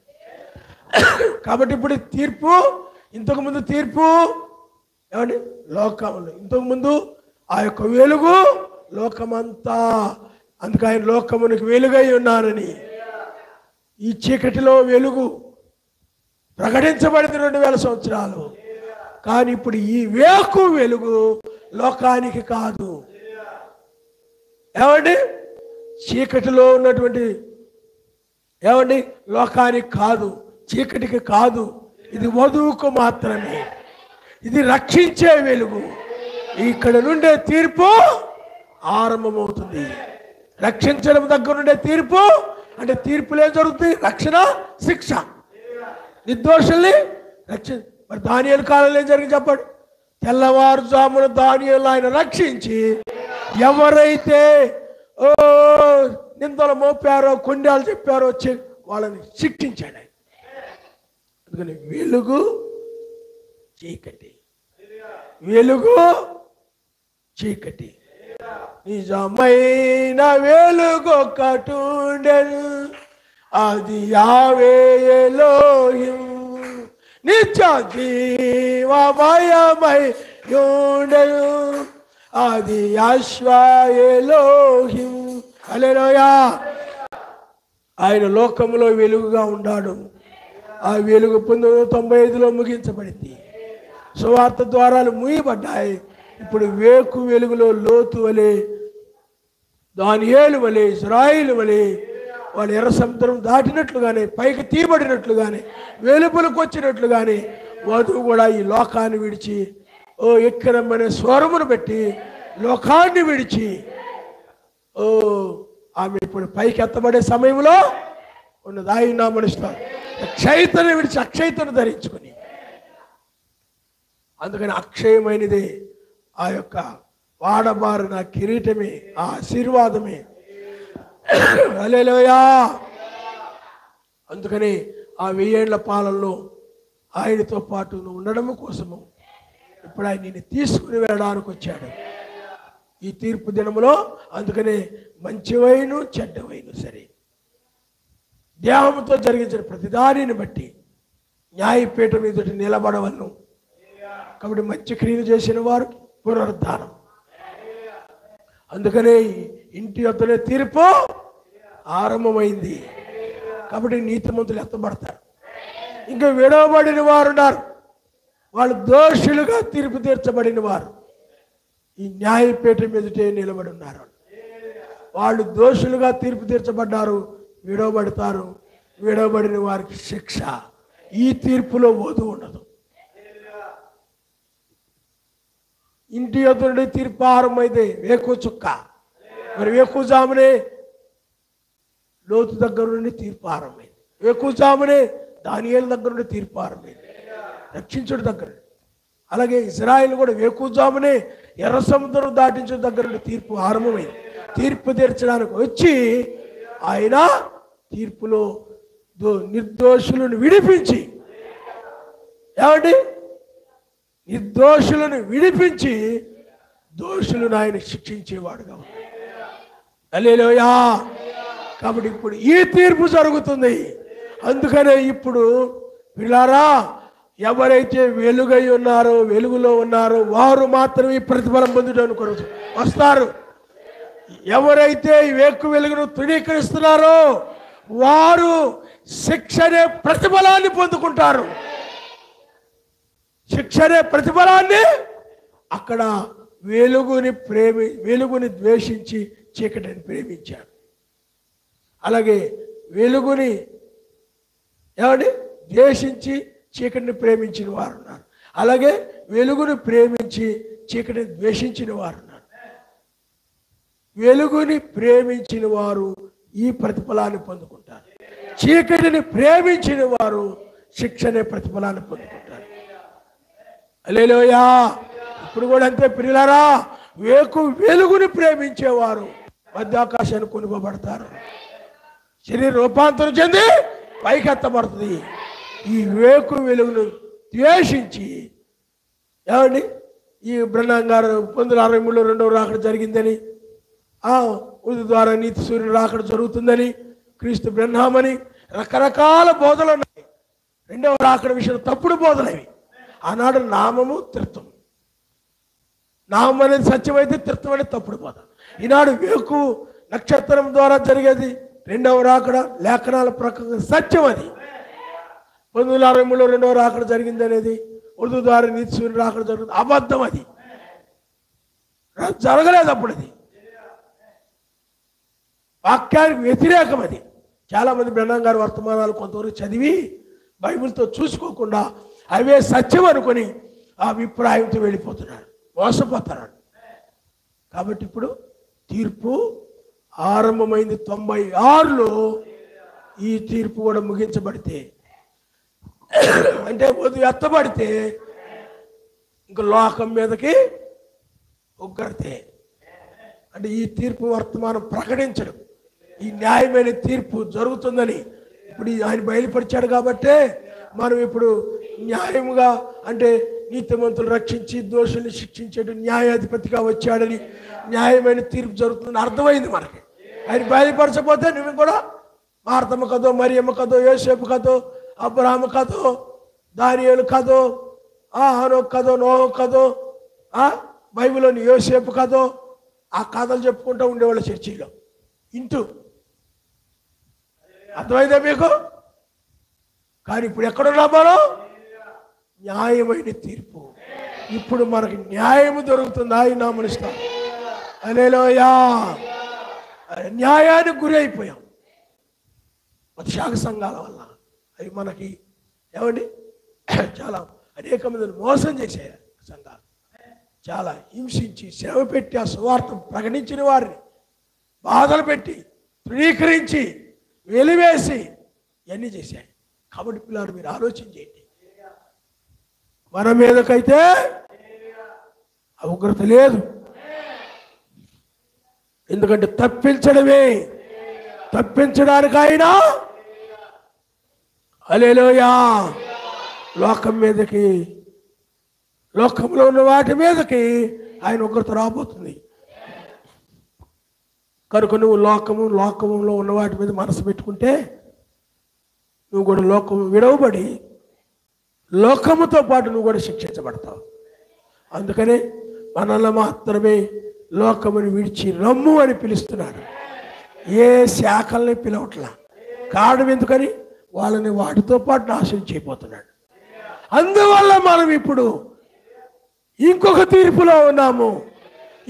కాబట్టి ఇప్పుడు తీర్పు, ఇంతకుముందు తీర్పు ఏమండి లోకంలో, ఇంతకుముందు ఆ యొక్క వెలుగు లోకమంతా. అందుకు ఆయన లోకమునికి వెలుగై ఉన్నానని. ఈ చీకటిలో వెలుగు ప్రకటించబడింది 2000 సంవత్సరాలు. కానీ ఇప్పుడు ఈ వేకు వెలుగు లోకానికి కాదు. ఏమండి? చీకటిలో ఉన్నటువంటి ఏమండి లోకానికి కాదు, చీకటికి కాదు, ఇది వధువుకు మాత్రమే. ఇది రక్షించే వెలుగు. ఇక్కడ నుండే తీర్పు ఆరంభమవుతుంది. రక్షించడం దగ్గర నుండే తీర్పు. అంటే తీర్పులు ఏం జరుగుతుంది? రక్షణ, శిక్ష. నిర్దోషుల్ని మరి దానియేలు కాలంలో ఏం జరిగింది చెప్పండి? తెల్లవారుజామున దానియేలు ఆయన రక్షించి ఎవరైతే నిందలు మోపారో, కొండాలు చెప్పారో వచ్చి వాళ్ళని శిక్షించాడు ఆయన. అందుకని వెలుగు, చీకటి, వెలుగు, చీకటి. నిజమైన వెలుగు ఒకటుండెను, అది యావే ఎలోహిం, నిత్య జీవమయమై ఉండెను, అది యెహోవా ఎలోహిం. హల్లెలూయా. ఆయన లోకంలో వెలుగుగా ఉన్నాడు. ఆ వెలుగు 1995లో ముగించబడింది. సువార్త ద్వారాలు మూయబడ్డాయి. ఇప్పుడు వేకు వెలుగులో లోతు వలె, దానియేలు వలె, ఇశ్రాయేలు వలె వాళ్ళు ఎర్ర సముద్రం దాటినట్లుగానే, పైకి తీయబడినట్లుగానే, వెలుపులకు వచ్చినట్లుగానే వధువు కూడా ఈ లోకాన్ని విడిచి ఎక్కరమ్మనే స్వరమును పెట్టి లోకాన్ని విడిచి ఆమె ఇప్పుడు పైకి ఎత్తబడే సమయంలో ఉన్నది. ఆయన మనుషులు అక్షయతను విడిచి అక్షయతను ధరించుకొని, అందుకని అక్షయమైనదే ఆ యొక్క వాడబారిన కిరీటమే, ఆ ఆశీర్వాదమే. హల్లెలూయా. అందుకని ఆ 1000 ఏళ్ల పాలనలో ఆయనతో పాటు ఉండడం కోసము ఇప్పుడు ఆయన నిన్ను తీసుకుని వెళ్ళడానికి వచ్చాడు ఈ తీర్పు దినములో. అందుకనే మంచివైన చెడ్డవైన సరే దేహంతో జరిగించిన ప్రతిదానిని బట్టి న్యాయపీఠం ఎదుట నిలబడవలను. కాబట్టి మంచి క్రియలు చేసిన వారు పునరుద్ధానం. అందుకనే ఇంటి యొద్దనే తీర్పు ఆరంభమైంది. కాబట్టి నీతిమంతులు ఎత్తబడతారు. ఇంకా విడవబడిన వారు ఉన్నారు. వాళ్ళు దోషులుగా తీర్పు తీర్చబడిన వారు ఈ న్యాయపీఠం ఎదుటే నిలబడి ఉన్నారు. వాళ్ళు దోషులుగా తీర్పు తీర్చబడ్డారు, విడవబడతారు. విడవబడిన వారికి శిక్ష. ఈ తీర్పులో వధు ఉండదు. ఇంటి యొద్ద నుండి తీర్పు ఆరంభమైతే వేకు చుక్క, మరి వేకుజామునే లోతు దగ్గర నుండి తీర్పు ఆరంభమైంది. వేకుజామునే దానియేలు దగ్గర నుండి తీర్పు ఆరంభమైంది, రక్షించుడి దగ్గర. అలాగే ఇజ్రాయిల్ కూడా వేకుజామునే ఎర్ర సముద్రం దాటించడం దగ్గర నుండి తీర్పు ఆరంభమైంది. తీర్పు తీర్చడానికి వచ్చి ఆయన తీర్పులో నిర్దోషులను విడిపించి, ఏమండి, నిర్దోషులను విడిపించి దోషులను ఆయన శిక్షించేవాడుగా ఉన్నాడు. హల్లెలూయా. కాబట్టి ఇప్పుడు ఈ తీర్పు జరుగుతుంది. అందుకనే ఇప్పుడు పిల్లారా, ఎవరైతే వెలుగై ఉన్నారో, వెలుగులో ఉన్నారో వారు మాత్రమే ప్రతిఫలం పొందుటకు వస్తారు. ఎవరైతే వేకు వెలుగును తృణీకరిస్తున్నారో వారు శిక్షనే ప్రతిఫలాన్ని పొందుకుంటారు. శిక్షనే ప్రతిఫలాన్ని. అక్కడ వెలుగుని ద్వేషించి చీకటిని ప్రేమించారు. అలాగే వెలుగుని ఏమండి ద్వేషించి చీకటిని ప్రేమించిన వారు ఉన్నారు. అలాగే వెలుగుని ప్రేమించి చీకటిని ద్వేషించిన వారు ఉన్నారు. వెలుగుని ప్రేమించిన వారు ఈ ప్రతిఫలాన్ని పొందుకుంటారు. చీకటిని ప్రేమించిన వారు శిక్షనే ప్రతిఫలాన్ని పొందుకుంటారు. హల్లెలూయా. ఇప్పుడు కూడా అంతే ప్రియులారా, వెలుగుని ప్రేమించేవారు మధ్యాకాశాన్ని కొనుగోబడతారు. శరీర రూపాంతరం చెంది పైకెత్తబడుతుంది. ఈ వేకు వెలుగును ద్వేషించి, ఏమండి, ఈ బ్రహ్మం గారు 1963 రెండవ రాకడ జరిగిందని, ఉది ద్వారా నీతి సూర్యుని రాకడ జరుగుతుందని, క్రీస్తు బ్రహ్మని రకరకాల బోధలు ఉన్నాయి. రెండవ రాకడ విషయం తప్పుడు బోధలవి. ఆనాడు నామము త్రిత్వం, నామం అనేది సత్యమైతే త్రిత్వం అనేది తప్పుడు బోధ. ఈనాడు వేకు నక్షత్రం ద్వారా జరిగేది రెండవ రాకడ లేఖనాల ప్రకారం సత్యం. అది 1963 రెండవ రాకడ జరిగింది అనేది, ఉర్దూ ద్వారా నీతి సూర్యుని రాకడ జరుగుతుంది, అబద్ధం. అది జరగలేదు. అప్పుడు అది వాక్యానికి వ్యతిరేకం. అది చాలామంది బ్రహ్మం గారి వర్తమానాలు కొంతవరకు చదివి బైబిల్తో చూసుకోకుండా అవే సత్యం అనుకొని ఆ అభిప్రాయంతో వెళ్ళిపోతున్నాడు, మోసపోతున్నాడు. కాబట్టి ఇప్పుడు తీర్పు ఆరంభమైంది. 96లో ఈ తీర్పు కూడా ముగించబడితే, అంటే ఎత్తబడితే ఇంకా లోకం మీదకి ఉగ్రతే. అంటే ఈ తీర్పు వర్తమానం ప్రకటించడం, ఈ న్యాయమైన తీర్పు జరుగుతుందని ఇప్పుడు ఆయన బయలుపరిచాడు. కాబట్టే మనం ఇప్పుడు న్యాయముగా, అంటే నీతిమంతులు రక్షించి దోషుల్ని శిక్షించేటు న్యాయాధిపతిగా వచ్చాడని, న్యాయమైన తీర్పు జరుగుతుందని అర్థమైంది మనకి. ఆయన బయలుపరచకపోతే నువ్వు కూడా మార్తమ్మ కథో, మరియమ్మ కథో, యోసేపు కథో, అబ్రహాము కథో, దానియేలు కథో, హనోకు కథో, నోహు కథో, బైబిల్లోని యోసేపు కథో, ఆ కథలు చెప్పుకుంటూ ఉండేవాళ్ళు చర్చిలో ఇంటూ. అర్థమైందా మీకు? కానీ ఇప్పుడు ఎక్కడున్నా మనం? న్యాయమైన తీర్పు. ఇప్పుడు మనకి న్యాయము దొరుకుతుంది. ఆయన నామనిస్తాం. హల్లెలూయా. న్యాయానికి గురి అయిపోయాం శాఖ సంఘాల వల్ల. అవి మనకి ఏమండి చాలా అనేక మందిని మోసం చేసే సంఘాలు. చాలా హింసించి శ్రమ పెట్టి ఆ సువార్త ప్రకటించిన వారిని బాధలు పెట్టి తృణీకరించి వెలివేసి ఇవన్నీ చేశాయి. కాబట్టి పిల్లలు మీరు ఆలోచన చేయండి. మన మీదకైతే ఉగ్రత లేదు. ఎందుకంటే తప్పించడానికి ఆయన హల్లెలూయా లోకం మీదకి, లోకంలో ఉన్న వాటి మీదకి ఆయన ఉగ్రత రాబోతుంది. కనుక నువ్వు లోకంలో ఉన్న వాటి మీద మనసు పెట్టుకుంటే నువ్వు కూడా లోకము విడవబడి లోకముతో పాటు నువ్వు కూడా శిక్షించబడతావు. అందుకనే మనల్ని మాత్రమే లోకముని విడిచి రమ్ము అని పిలుస్తున్నాడు. ఏ శాఖల్ని పిలవట్లా. కారణం ఎందుకని? వాళ్ళని వాటితో పాటు నాశనం చేయబోతున్నాడు. అందువల్ల మనం ఇప్పుడు ఇంకొక తీర్పులో ఉన్నాము,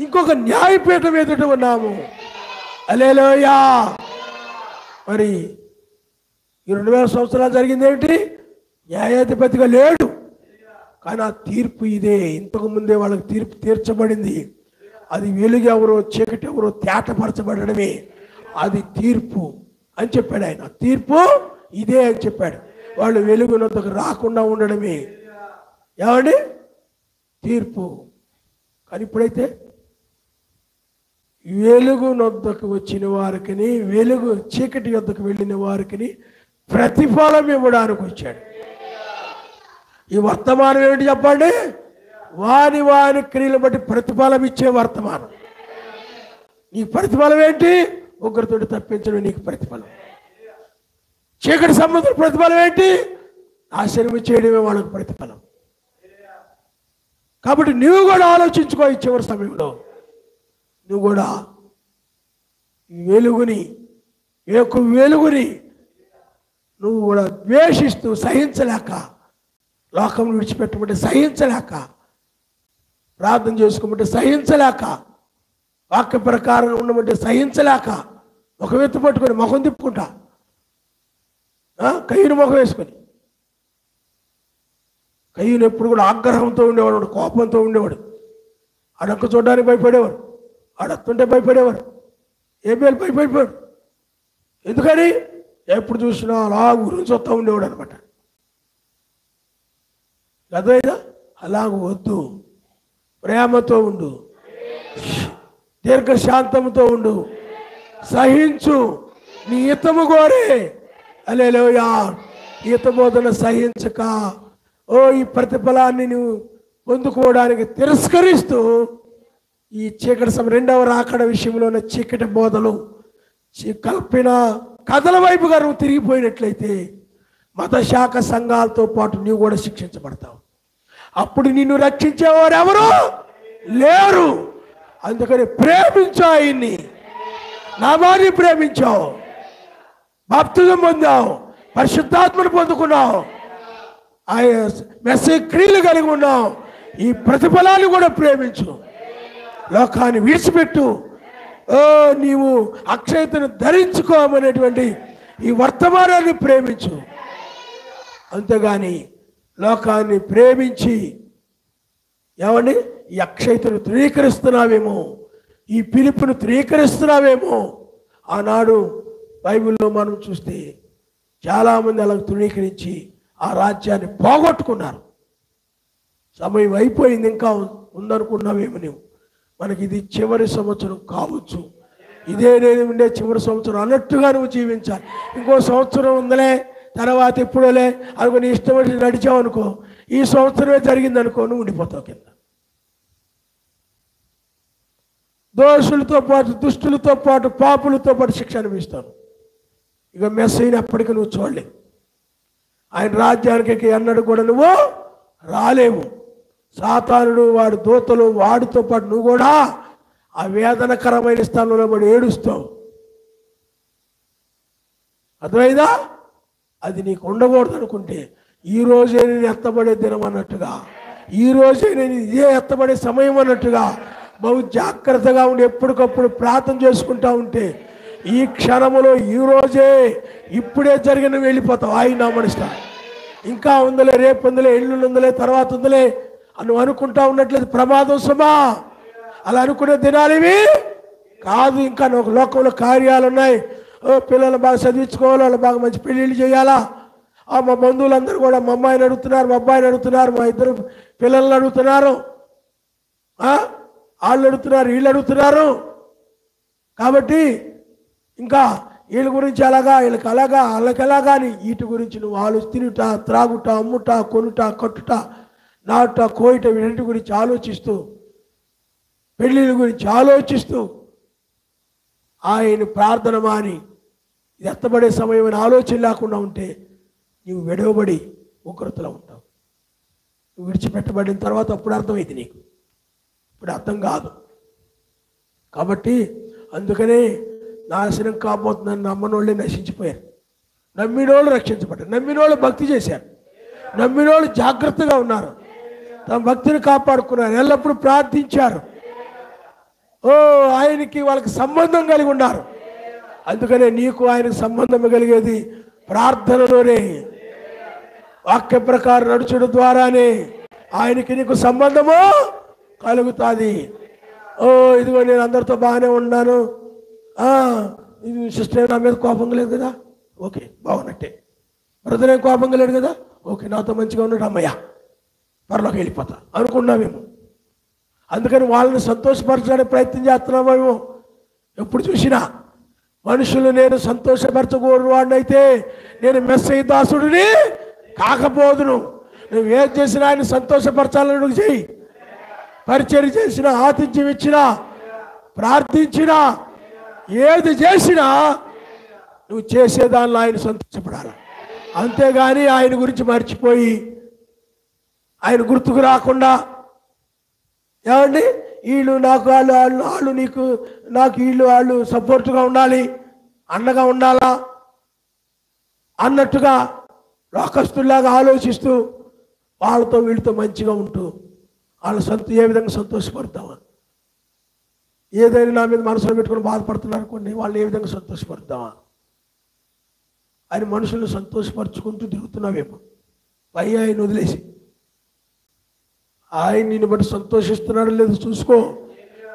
ఇంకొక న్యాయపీఠం ఎదుట ఉన్నాము. హల్లెలూయా. మరి ఈ 2000 సంవత్సరాలు జరిగింది ఏమిటి? న్యాయాధిపతిగా లేడు, కానీ ఆ తీర్పు ఇదే. ఇంతకు ముందే వాళ్ళకి తీర్పు తీర్చబడింది. అది వెలుగు ఎవరో చీకటి ఎవరో తేటపరచబడమే, అది తీర్పు అని చెప్పాడు ఆయన. తీర్పు ఇదే అని చెప్పాడు. వాళ్ళు వెలుగునందుకు రాకుండా ఉండడమే ఏమండి తీర్పు. కానీ ఇప్పుడైతే వెలుగు నొద్దకు వచ్చిన వారికి, వెలుగు చీకటి యొద్దకు వెళ్ళిన వారికి ప్రతిఫలం ఇవ్వడానికి వచ్చాడు. ఈ వర్తమానం ఏమిటి చెప్పండి? వాని వాని క్రియలు బట్టి ప్రతిఫలం ఇచ్చే వర్తమానం. నీ ప్రతిఫలం ఏంటి? ఒకరితోటి తప్పించడం నీకు ప్రతిఫలం. చీకటి సంబంధం ప్రతిఫలం ఏంటి? నాశనం చేయడమే వాళ్ళకు ప్రతిఫలం. కాబట్టి నువ్వు కూడా ఆలోచించుకో. ఈ చివరి సమయంలో నువ్వు కూడా వెలుగుని నువ్వు కూడా ద్వేషిస్తూ సహించలేక, లోకం విడిచిపెట్టమంటే సహించలేక, ప్రార్థన చేసుకోమంటే సహించలేక, వాక్య ప్రకారం ఉండమంటే సహించలేక, ఒక వెత్తు పట్టుకొని ముఖం తిప్పుకుంటా, కయ్యూని ముఖం వేసుకొని, కయ్యూని ఎప్పుడు కూడా ఆగ్రహంతో ఉండేవాడు, కోపంతో ఉండేవాడు. ఆడొక్క చూడడానికి భయపడేవాడు, ఆడొస్తుంటే భయపడేవాడు. ఏబేలు భయపడిపోయాడు. ఎందుకని? ఎప్పుడు చూసినా అలా గురించి వస్తూ ఉండేవాడు అనమాట. అర్థమైందా? అలాగ వద్దు, ప్రేమతో ఉండు, దీర్ఘశాంతంతో ఉండు, సహించు, నీ హితము కోరే. హల్లెలూయా. హిత బోధన సహించక ఈ ప్రతిఫలాన్ని నువ్వు పొందుకోవడానికి తిరస్కరిస్తూ ఈ చీకటి రెండవ రాకడ విషయంలోనే చీకటి బోధలు, కల్పిన కథల వైపుగా నువ్వు తిరిగిపోయినట్లయితే మత శాఖ సంఘాలతో పాటు నీవు కూడా శిక్షించబడతావు. అప్పుడు నిన్ను రక్షించేవారు ఎవరు లేరు. అందుకని ప్రేమించావు, ఆయన్ని నామాన్ని ప్రేమించావు, బాప్తిజం పొందావు, పరిశుద్ధాత్మను పొందుకున్నావు, ఆయన మెస్సీ క్రియలు కలిగి ఉన్నావు. ఈ ప్రతిఫలాన్ని కూడా ప్రేమించు. లోకాన్ని విడిచిపెట్టు. నీవు అక్షయతను ధరించుకోమనేటువంటి ఈ వర్తమానాన్ని ప్రేమించు. అంతేగాని లోకాన్ని ప్రేమించి ఏమండి ఈ అక్షయతను ధృవీకరిస్తున్నావేమో, ఈ పిలుపును ధృవీకరిస్తున్నావేమో. ఆనాడు బైబిల్లో మనం చూస్తే చాలామంది అలా ధృవీకరించి ఆ రాజ్యాన్ని పోగొట్టుకున్నారు. సమయం అయిపోయింది, ఇంకా ఉందనుకున్నావేమో నువ్వు. మనకి ఇది చివరి సంవత్సరం కావచ్చు, ఇదే నేను ఉండే చివరి సంవత్సరం అన్నట్టుగా నువ్వు జీవించాలి. ఇంకో సంవత్సరం ఉందలే, తర్వాత ఎప్పుడోలే అనుకో, నీ ఇష్టం వచ్చి నడిచావు అనుకో, ఈ సంవత్సరమే జరిగిందనుకో, నువ్వు ఉండిపోతావు కింద. దోషులతో పాటు, దుష్టులతో పాటు, పాపులతో పాటు శిక్ష అనిపిస్తాను. ఇక మెస్సీని ఎప్పటికీ నువ్వు చూడలేవు. ఆయన రాజ్యానికి ఎన్నడూ కూడా నువ్వు రాలేవు. సాతానుడు, వాడి దూతలు, వాడితో పాటు నువ్వు కూడా ఆ వేదనకరమైన స్థానంలో పడి ఏడుస్తావు. అర్థమైందా? అది నీకు ఉండకూడదు అనుకుంటే ఈరోజే నేను ఎత్తబడే దినం అన్నట్టుగా, ఈరోజే నేను ఇదే ఎత్తబడే సమయం అన్నట్టుగా బహు జాగ్రత్తగా ఉండి ఎప్పటికప్పుడు ప్రార్థన చేసుకుంటా ఉంటే ఈ క్షణములో ఈరోజే ఇప్పుడే జరిగిన వెళ్ళిపోతావు. ఆయన నామనిస్తా. ఇంకా ఉందలే, రేపు ఉందలే, ఎల్లుండి ఉందలే, తర్వాత ఉందలే అని అనుకుంటా ఉన్నట్లేదు. ప్రమాదం సుమా. అలా అనుకునే దినాలు ఇవి కాదు. ఇంకా ఒక లోకంలో కార్యాలు ఉన్నాయి. పిల్లలు బాగా చదివించుకోవాలి, వాళ్ళు బాగా మంచి పెళ్ళిళ్ళు చేయాలా. మా బంధువులందరూ కూడా మా అమ్మాయిని అడుగుతున్నారు, మా అబ్బాయిని అడుగుతున్నారు, మా ఇద్దరు పిల్లల్ని అడుగుతున్నారు, వాళ్ళు అడుగుతున్నారు, వీళ్ళు అడుగుతున్నారు. కాబట్టి ఇంకా వీళ్ళ గురించి అలాగా, వీళ్ళకి అలాగా, వాళ్ళకి ఎలాగా అని వీటి గురించి నువ్వు తినుట, త్రాగుట, అమ్ముట, కొనుట, కట్టుట, నాట, కోయిట, వీటి గురించి ఆలోచిస్తూ, పెళ్ళిళ్ళ గురించి ఆలోచిస్తూ ఆయన ప్రార్థన మాని ఇది ఎత్తబడే సమయం అని ఆలోచన లేకుండా ఉంటే నువ్వు విడవబడి ఉగ్రతలో ఉంటావు. నువ్వు విడిచిపెట్టబడిన తర్వాత అప్పుడు అర్థమైంది నీకు, ఇప్పుడు అర్థం కాదు. కాబట్టి అందుకనే నాశనం కాబోతుందని నమ్మనోళ్ళే నశించిపోయారు, నమ్మినోళ్ళు రక్షించబడ్డారు, నమ్మినోళ్ళు భక్తి చేశారు, నమ్మిన వాళ్ళు జాగ్రత్తగా ఉన్నారు, తమ భక్తిని కాపాడుకున్నారు, ఎల్లప్పుడూ ప్రార్థించారు. ఆయనకి వాళ్ళకి సంబంధం కలిగి ఉన్నారు. అందుకనే నీకు ఆయనకు సంబంధం కలిగేది ప్రార్థనలోనే, వాక్య ప్రకారం నడుచడం ద్వారానే ఆయనకి నీకు సంబంధము కలుగుతుంది. ఇదిగో నేను అందరితో బాగానే ఉన్నాను, ఇది సిస్టర్ నా మీద కోపంగా లేదు కదా, ఓకే బాగున్నట్టే. బ్రదర్ ఏం కోపంగా లేడు కదా, ఓకే నాతో మంచిగా ఉన్నాడు, అమ్మయ్య పరలోకి వెళ్ళిపోతా అనుకున్నామేమో. అందుకని వాళ్ళని సంతోషపరచడానికి ప్రయత్నం చేస్తున్నామేమో. ఎప్పుడు చూసినా మనుషులు నేను సంతోషపరచకూడని వాడినైతే నేను మెస్సయ్య దాసుడిని కాకపోదును. నువ్వు ఏది చేసినా ఆయన సంతోషపరచాలని నువ్వు చెయ్యి. పరిచర్య చేసినా, ఆతిథ్యం ఇచ్చినా, ప్రార్థించినా, ఏది చేసినా నువ్వు చేసేదానిలో ఆయన సంతోషపడాలి. అంతేగాని ఆయన గురించి మర్చిపోయి ఆయన గుర్తుకు రాకుండా ఏమండి వీళ్ళు నాకు వాళ్ళు నీకు నాకు వాళ్ళు సపోర్ట్గా ఉండాలి, అండగా ఉండాలా అన్నట్టుగా లోకస్తుల్లాగా ఆలోచిస్తూ వాళ్ళతో వీళ్ళతో మంచిగా ఉంటూ వాళ్ళు ఏ విధంగా సంతోషపడతామా? ఏదైనా నా మీద మనసులో పెట్టుకుని బాధపడుతున్నారు అనుకోండి, వాళ్ళని ఏ విధంగా సంతోషపడతామా? ఆయన మనుషులను సంతోషపరుచుకుంటూ తిరుగుతున్నావేమో పై ఆయన వదిలేసి. ఆయన నిన్ను బట్టి సంతోషిస్తున్నాడు లేదు చూసుకో.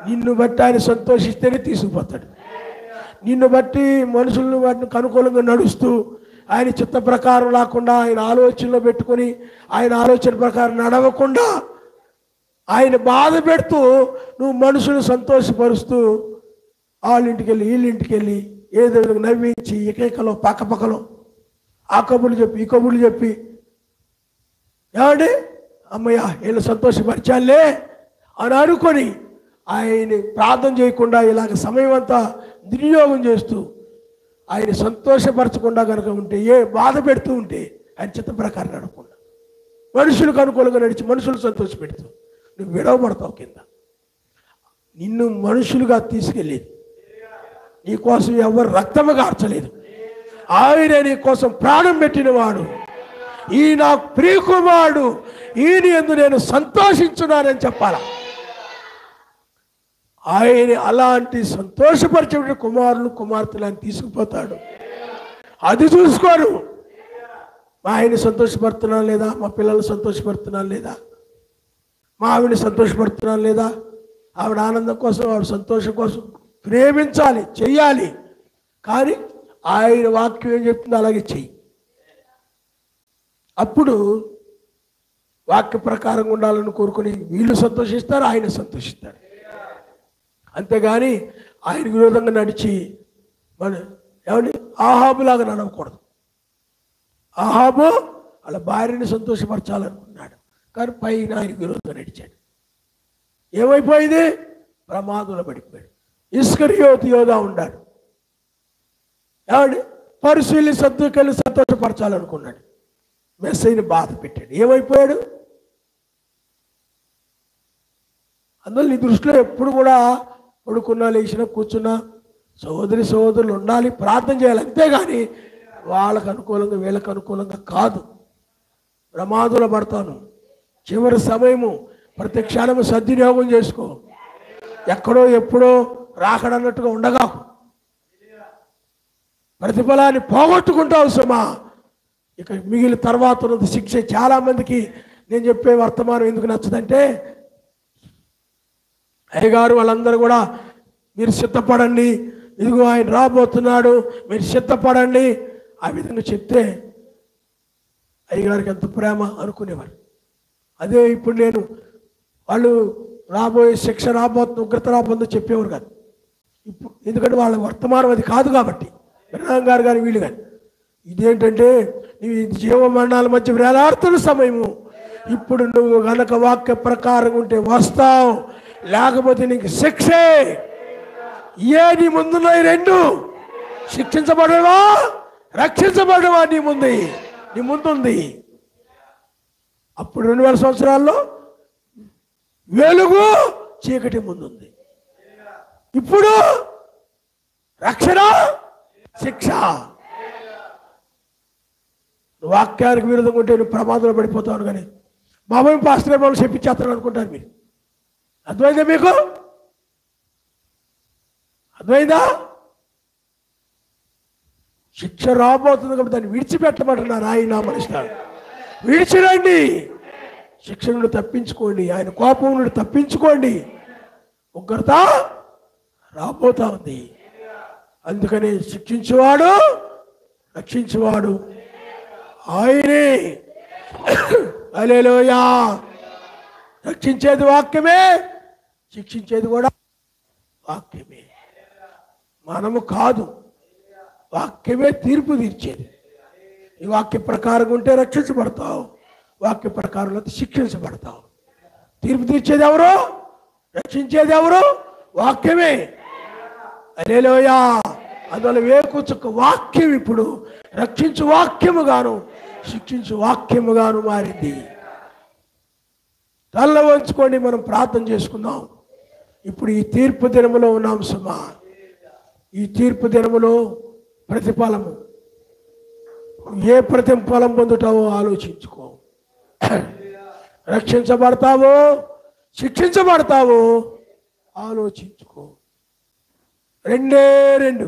నిన్ను బట్టి ఆయన సంతోషిస్తేనే తీసుకుపోతాడు. నిన్ను బట్టి మనుషులను వాటిని అనుకూలంగా నడుస్తూ ఆయన చిత్త ప్రకారం లేకుండా ఆయన ఆలోచనలో పెట్టుకొని ఆయన ఆలోచన ప్రకారం నడవకుండా ఆయన బాధ పెడుతూ నువ్వు మనుషులు సంతోషపరుస్తూ వాళ్ళింటికి వెళ్ళి వీళ్ళింటికి వెళ్ళి ఏదో నవ్వించి ఏకైకలో పక్కపక్కలో ఆ కబుర్లు చెప్పి ఈ కబుర్లు చెప్పి ఏమండి అమ్మయ్య వీళ్ళు సంతోషపరిచాలే అని అనుకొని ఆయన ప్రార్థన చేయకుండా ఇలాగ సమయం అంతా దుర్యోగం చేస్తూ ఆయన సంతోషపరచకుండా కనుక ఉంటే, ఏ బాధ పెడుతూ ఉంటే ఆయన చిత్త ప్రకారం నడకుండా మనుషులకు అనుకూలంగా నడిచి మనుషులు సంతోషపెడుతూ నువ్వు విడవబడతావు కింద. నిన్ను మనుషులుగా తీసుకెళ్ళేది నీకోసం ఎవరు రక్తము కార్చలేదు. ఆయన నీ కోసం ప్రాణం పెట్టినవాడు, ఈ నా ప్రియకుమారుడు, ఈయన యందు నేను సంతోషించున్నానని చెప్పాలా. ఆయన అలాంటి సంతోషపరిచే కుమారులు కుమార్తెలను తీసుకుపోతాడు. అది చూసుకోరు. మా ఆయన్ని సంతోషపడుతున్నాను లేదా, మా పిల్లలు సంతోషపడుతున్నాను లేదా, మా ఆవిడని సంతోషపడుతున్నాను లేదా, ఆవిడ ఆనందం కోసం ఆవిడ సంతోషం కోసం ప్రేమించాలి, చెయ్యాలి. కానీ ఆయన వాక్యం ఏం చెప్తుందో అలాగే చెయ్యి. అప్పుడు వాక్య ప్రకారంగా ఉండాలని కోరుకుని వీళ్ళు సంతోషిస్తారు, ఆయన సంతోషిస్తాడు. అంతేగాని ఆయన విరోధంగా నడిచి మన ఏమండి ఆహాబులాగా నడవకూడదు. ఆహాబు వాళ్ళ భార్యని సంతోషపరచాలనుకున్నాడు, కానీ పైన ఆయన విరోధంగా నడిచాడు. ఏమైపోయింది? ప్రమాదంలో పడిపోయాడు. ఇస్కరియోతు యోధా ఉన్నాడు, ఏమండి పరిశీలి సర్దుకెళ్ళి సంతోషపరచాలనుకున్నాడు, మెస్సయ్యని బాధ పెట్టాడు. ఏమైపోయాడు? అందువల్ల నీ దృష్టిలో ఎప్పుడు కూడా పడుకున్నా లేచినా కూర్చున్నా సహోదరులు ఉండాలి, ప్రార్థన చేయాలి. అంతేగాని వాళ్ళకు అనుకూలంగా వీళ్ళకు అనుకూలంగా కాదు. ప్రమాదంలో పడతాను. చివరి సమయము ప్రతి క్షణము సద్వినియోగం చేసుకో. ఎక్కడో ఎప్పుడో రాకడన్నట్టుగా ఉండగా ప్రతిఫలాన్ని పోగొట్టుకుంటావు సుమా. ఇక మిగిలిన తర్వాత ఉన్నది శిక్ష. చాలామందికి నేను చెప్పే వర్తమానం ఎందుకు నచ్చదంటే, అయ్యగారు వాళ్ళందరూ కూడా మీరు సిద్ధపడండి, ఇదిగో ఆయన రాబోతున్నాడు, మీరు సిద్ధపడండి ఆ విధంగా చెప్తే అయ్యగారికి ఎంత ప్రేమ అనుకునేవారు. అదే ఇప్పుడు నేను వాళ్ళు రాబోయే శిక్ష రాబోతుంది, ఉగ్రత రాబోతుందో చెప్పేవారు కాదు. ఇప్పుడు ఎందుకంటే వాళ్ళ వర్తమానం అది కాదు కాబట్టి, వినయం గారు కానీ వీళ్ళు కానీ ఇదేంటంటే నీవు జీవమరణాల మధ్య వేలాడుతున్న సమయము. ఇప్పుడు నువ్వు గనక వాక్య ప్రకారం ఉంటే వస్తావు, లేకపోతే నీకు శిక్షే. నీ ముందున్నాయి రెండు, శిక్షించబడవా రక్షించబడవా నీ ముందుంది. అప్పుడు 2000 సంవత్సరాల్లో వెలుగు చీకటి ముందుంది, ఇప్పుడు రక్షణ శిక్ష. వాక్యానికి విరుద్ధంగా ఉంటే నువ్వు ప్రమాదంలో పడిపోతావు కానీ మామూలు పాస్టర్ గారు మమ్మల్ని చెప్పించేస్తాను అనుకుంటారు మీరు. అర్థమైందా మీకు? అర్థమైందా? శిక్ష రాబోతుంది కాబట్టి దాన్ని విడిచిపెట్టమంటున్నారు ఆయన మనుషులు. విడిచిరండి, శిక్ష నుండి తప్పించుకోండి, ఆయన కోపం నుండి తప్పించుకోండి. ఉగ్రత రాబోతా ఉంది. అందుకని శిక్షించేవాడు రక్షించేవాడు ఆయనే. హల్లెలూయా. రక్షించేది వాక్యమే, శిక్షించేది కూడా వాక్యమే. మనము కాదు, వాక్యమే తీర్పు తీర్చేది. ఈ వాక్య ప్రకారం ఉంటే రక్షించబడతావు, వాక్య ప్రకారం శిక్షించబడతావు. తీర్పు తీర్చేది ఎవరు? రక్షించేది ఎవరు? వాక్యమే. హల్లెలూయా. అందువల్ల వేకుచుక్క వాక్యం ఇప్పుడు రక్షించు వాక్యముగాను శిక్షించు వాక్యముగాను మారింది. తల్ల వంచుకొని మనం ప్రార్థన చేసుకుందాం. ఇప్పుడు ఈ తీర్పు దినములో ఉన్నాం సుమా. ఈ తీర్పు దినములో ప్రతిఫలము, ఏ ప్రతిఫలం పొందుతావో ఆలోచించుకో. రక్షించబడతావో శిక్షించబడతావో ఆలోచించుకో. రెండే రెండు.